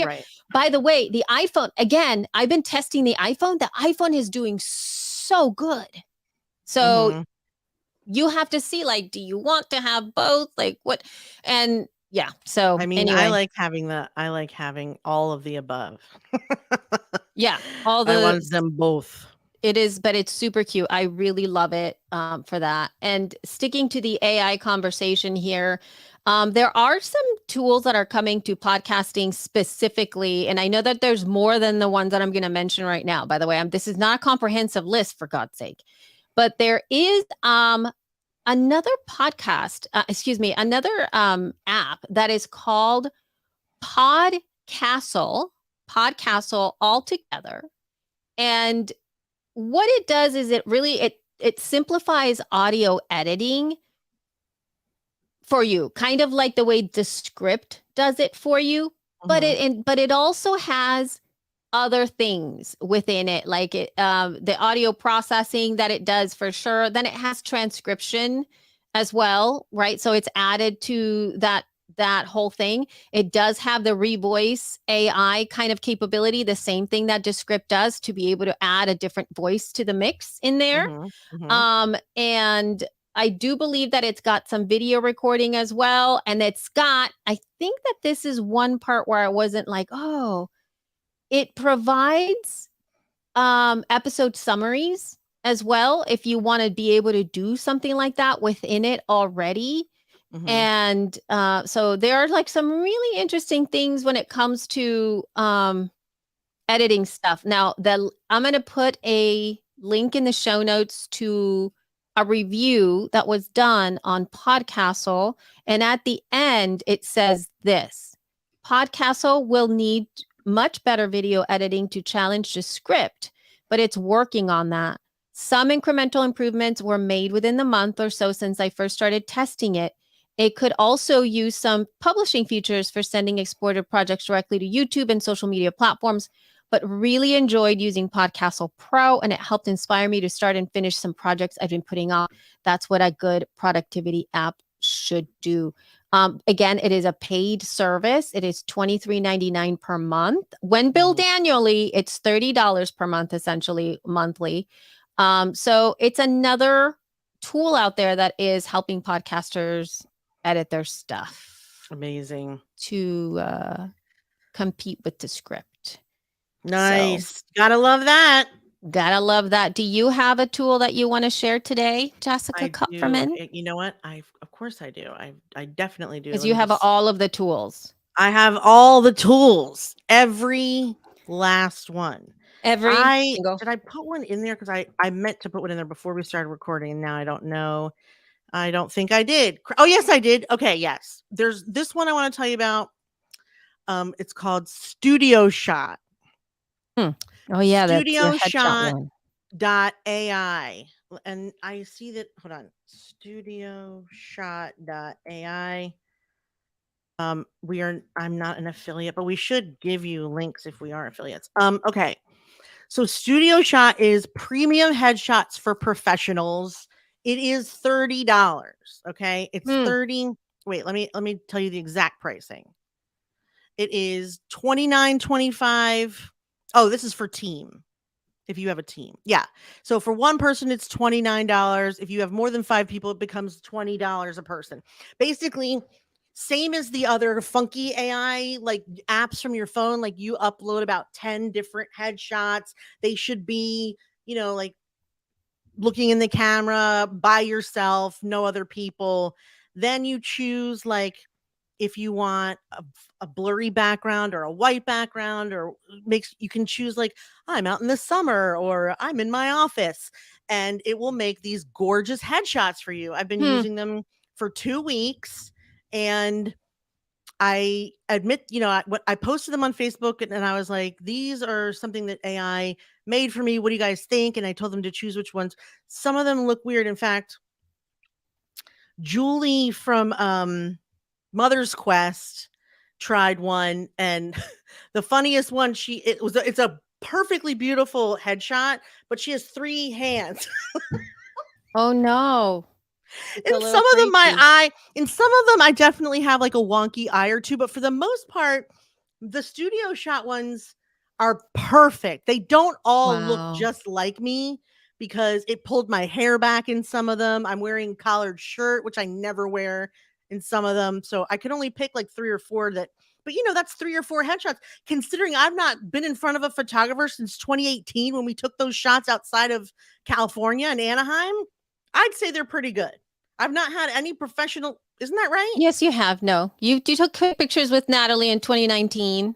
by the way, the iPhone, again, I've been testing the iPhone. The iPhone is doing so good. So you have to see, like, do you want to have both? Like what? And so I mean, anyway. I like having all of the above. All the I want them both. It is, but it's super cute. I really love it for that. And sticking to the AI conversation here, there are some tools that are coming to podcasting specifically. And I know that there's more than the ones that I'm going to mention right now. By the way, this is not a comprehensive list, for God's sake. But there is another app that is called Podcastle altogether. And what it does is it simplifies audio editing for you, kind of like the way Descript does it for you. But it also has other things within it, like the audio processing that it does for sure. Then it has transcription as well, right? So it's added to that whole thing. It does have the revoice AI kind of capability, the same thing that Descript does, to be able to add a different voice to the mix in there. And I do believe that it's got some video recording as well. And I think that this is one part where I wasn't like, oh, it provides episode summaries as well, if you want to be able to do something like that within it already. And so there are like some really interesting things when it comes to editing stuff. Now, I'm going to put a link in the show notes to a review that was done on Podcastle. And at the end, it says this: Podcastle will need much better video editing to challenge the script, but it's working on that. Some incremental improvements were made within the month or so since I first started testing it. It could also use some publishing features for sending exported projects directly to YouTube and social media platforms, but really enjoyed using Podcastle Pro, and it helped inspire me to start and finish some projects I've been putting off. That's what a good productivity app should do. Again, it is a paid service. It is $23.99 per month. When billed annually, it's $30 per month, essentially monthly. So it's another tool out there that is helping podcasters edit their stuff. Amazing. To compete with the script. Nice. So, gotta love that. Gotta love that. Do you have a tool that you want to share today, Jessica Kupferman? You know what? Of course I do. I definitely do. Because you have all of the tools. I have all the tools. Every last one. Did I put one in there? Because I meant to put one in there before we started recording, and now I don't know. I don't think I did. Oh, yes, I did. Okay, yes. There's this one I want to tell you about. It's called Studio Shot. Oh, yeah. Studio Shot.ai. And I see that. Hold on. Studio Shot.ai. I'm not an affiliate, but we should give you links if we are affiliates. Okay. So Studio Shot is premium headshots for professionals. It is $30. Okay. It's 30. Wait, let me tell you the exact pricing. It is $29.25. Oh, this is for team. If you have a team. Yeah. So for one person, it's $29. If you have more than 5 people, it becomes $20 a person. Basically, same as the other funky AI like apps from your phone. Like you upload about 10 different headshots. They should be, like looking in the camera by yourself, no other people. Then you choose like if you want a blurry background or a white background, or you can choose like I'm out in the summer or I'm in my office, and it will make these gorgeous headshots for you. I've been using them for 2 weeks, and I admit, I posted them on Facebook, and I was like, these are something that AI made for me. What do you guys think? And I told them to choose which ones. Some of them look weird. In fact, Julie from Mother's Quest tried one, and the funniest one, it's a perfectly beautiful headshot, but she has 3 hands. Oh no. In some of them, I definitely have like a wonky eye or two, but for the most part, the Studio Shot ones are perfect. They don't all look just like me because it pulled my hair back in some of them. I'm wearing collared shirt, which I never wear in some of them. So I could only pick like 3 or 4 but that's 3 or 4 headshots. Considering I've not been in front of a photographer since 2018 when we took those shots outside of California and Anaheim, I'd say they're pretty good. I've not had any professional. Isn't that right? Yes, you have. No, you took pictures with Natalie in 2019.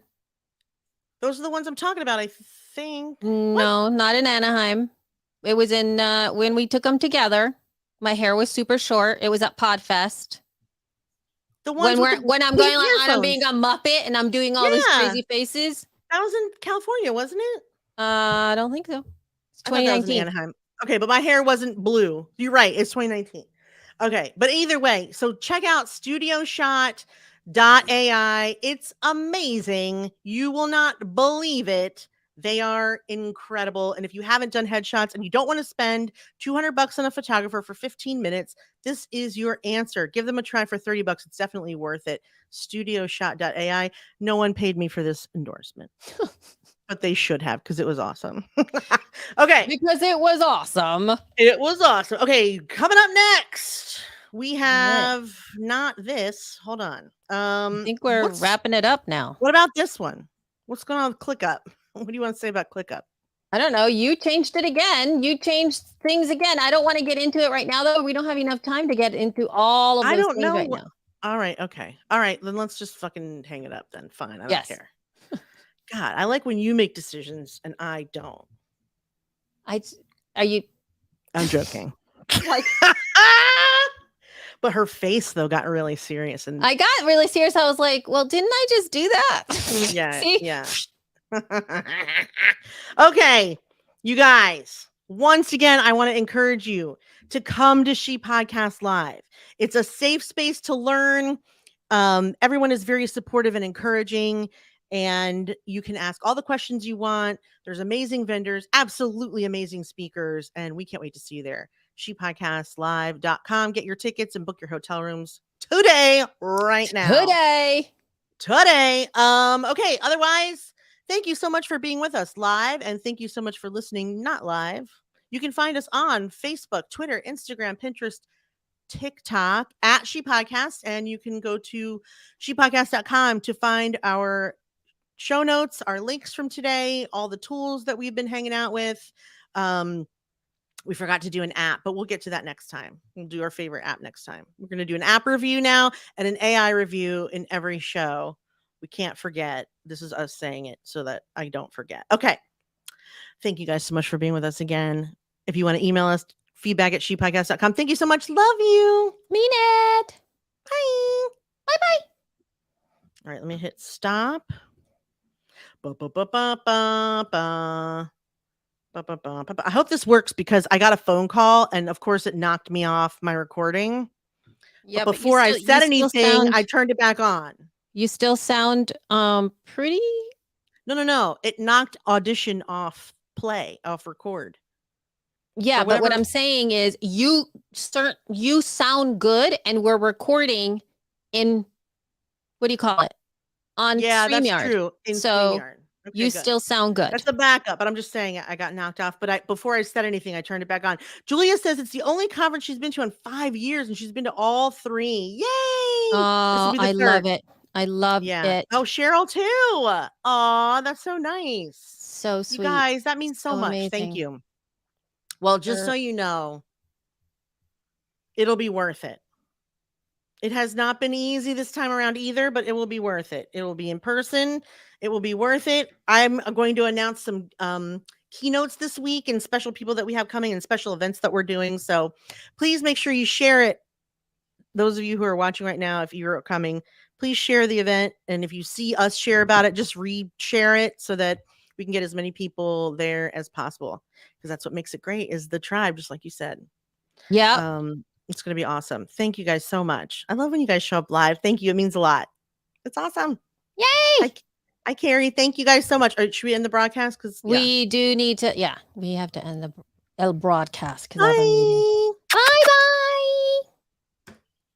Those are the ones I'm talking about, I think. No, not in Anaheim. It was in when we took them together. My hair was super short. It was at Podfest. The ones when I'm going like I'm being a Muppet and I'm doing all these crazy faces. That was in California, wasn't it? I don't think so. It's 2019. Anaheim. Okay, but my hair wasn't blue. You're right. It's 2019. Okay, but either way, so check out StudioShot.ai. It's amazing. You will not believe it. They are incredible. And if you haven't done headshots and you don't want to spend $200 on a photographer for 15 minutes, this is your answer. Give them a try for $30. It's definitely worth it. StudioShot.ai. No one paid me for this endorsement. But they should have, because it was awesome. Okay. Because it was awesome. It was awesome. Okay, coming up next, we have not this. Hold on. I think we're wrapping it up now. What about this one? What's going on with ClickUp? What do you want to say about ClickUp? I don't know. You changed it again. You changed things again. I don't want to get into it right now, though. We don't have enough time to get into all of those things right now. All right. Okay. All right. Then let's just fucking hang it up then. Fine. I don't care. God, I like when you make decisions and I don't. I'm joking. Like, but her face though got really serious, and I got really serious. I was like, well, didn't I just do that? yeah, See? yeah. Okay, you guys. Once again, I want to encourage you to come to She Podcast Live. It's a safe space to learn. Everyone is very supportive and encouraging, and you can ask all the questions you want. There's amazing vendors, absolutely amazing speakers, and we can't wait to see you there. ShePodcastLive.com. Get your tickets and book your hotel rooms today, right now. Today. Okay. Otherwise, thank you so much for being with us live, and thank you so much for listening not live. You can find us on Facebook, Twitter, Instagram, Pinterest, TikTok at She Podcast, and you can go to shepodcast.com to find our show notes, our links from today, all the tools that we've been hanging out with. We forgot to do an app, but we'll get to that next time. We'll do our favorite app next time. We're going to do an app review now and an AI review in every show. We can't forget. This is us saying it so that I don't forget. Okay. Thank you guys so much for being with us again. If you want to email us, feedback@shepodcast.com. Thank you so much. Love you. Mean it. Bye. Bye-bye. All right, let me hit stop. Ba-ba-ba-ba-ba-ba. I hope this works because I got a phone call and of course it knocked me off my recording. Yeah, but before I said anything, I turned it back on. You still sound pretty. No. It knocked audition off record. Yeah, but what I'm saying is you sound good, and we're recording in, what do you call it? On StreamYard. That's true. So StreamYard. Okay, you still sound good. That's the backup, but I'm just saying I got knocked off. But before I said anything, I turned it back on. Julia says it's the only conference she's been to in 5 years, and she's been to all 3. Yay! Oh, I love it. I love it. Oh, Cheryl too. Oh, that's so nice. So sweet. You guys, that means so much. Amazing. Thank you. Well, just so you know, it'll be worth it. It has not been easy this time around either, but it will be worth it. It will be in person. It will be worth it. I'm going to announce some keynotes this week and special people that we have coming and special events that we're doing. So please make sure you share it. Those of you who are watching right now, if you're coming, please share the event. And if you see us share about it, just re-share it so that we can get as many people there as possible. Because that's what makes it great, is the tribe, just like you said. Yeah. It's going to be awesome. Thank you guys so much. I love when you guys show up live. Thank you. It means a lot. It's awesome. Yay. Hi, Carrie. Thank you guys so much. Should we end the broadcast? We do need to. Yeah, we have to end the broadcast because I have a meeting.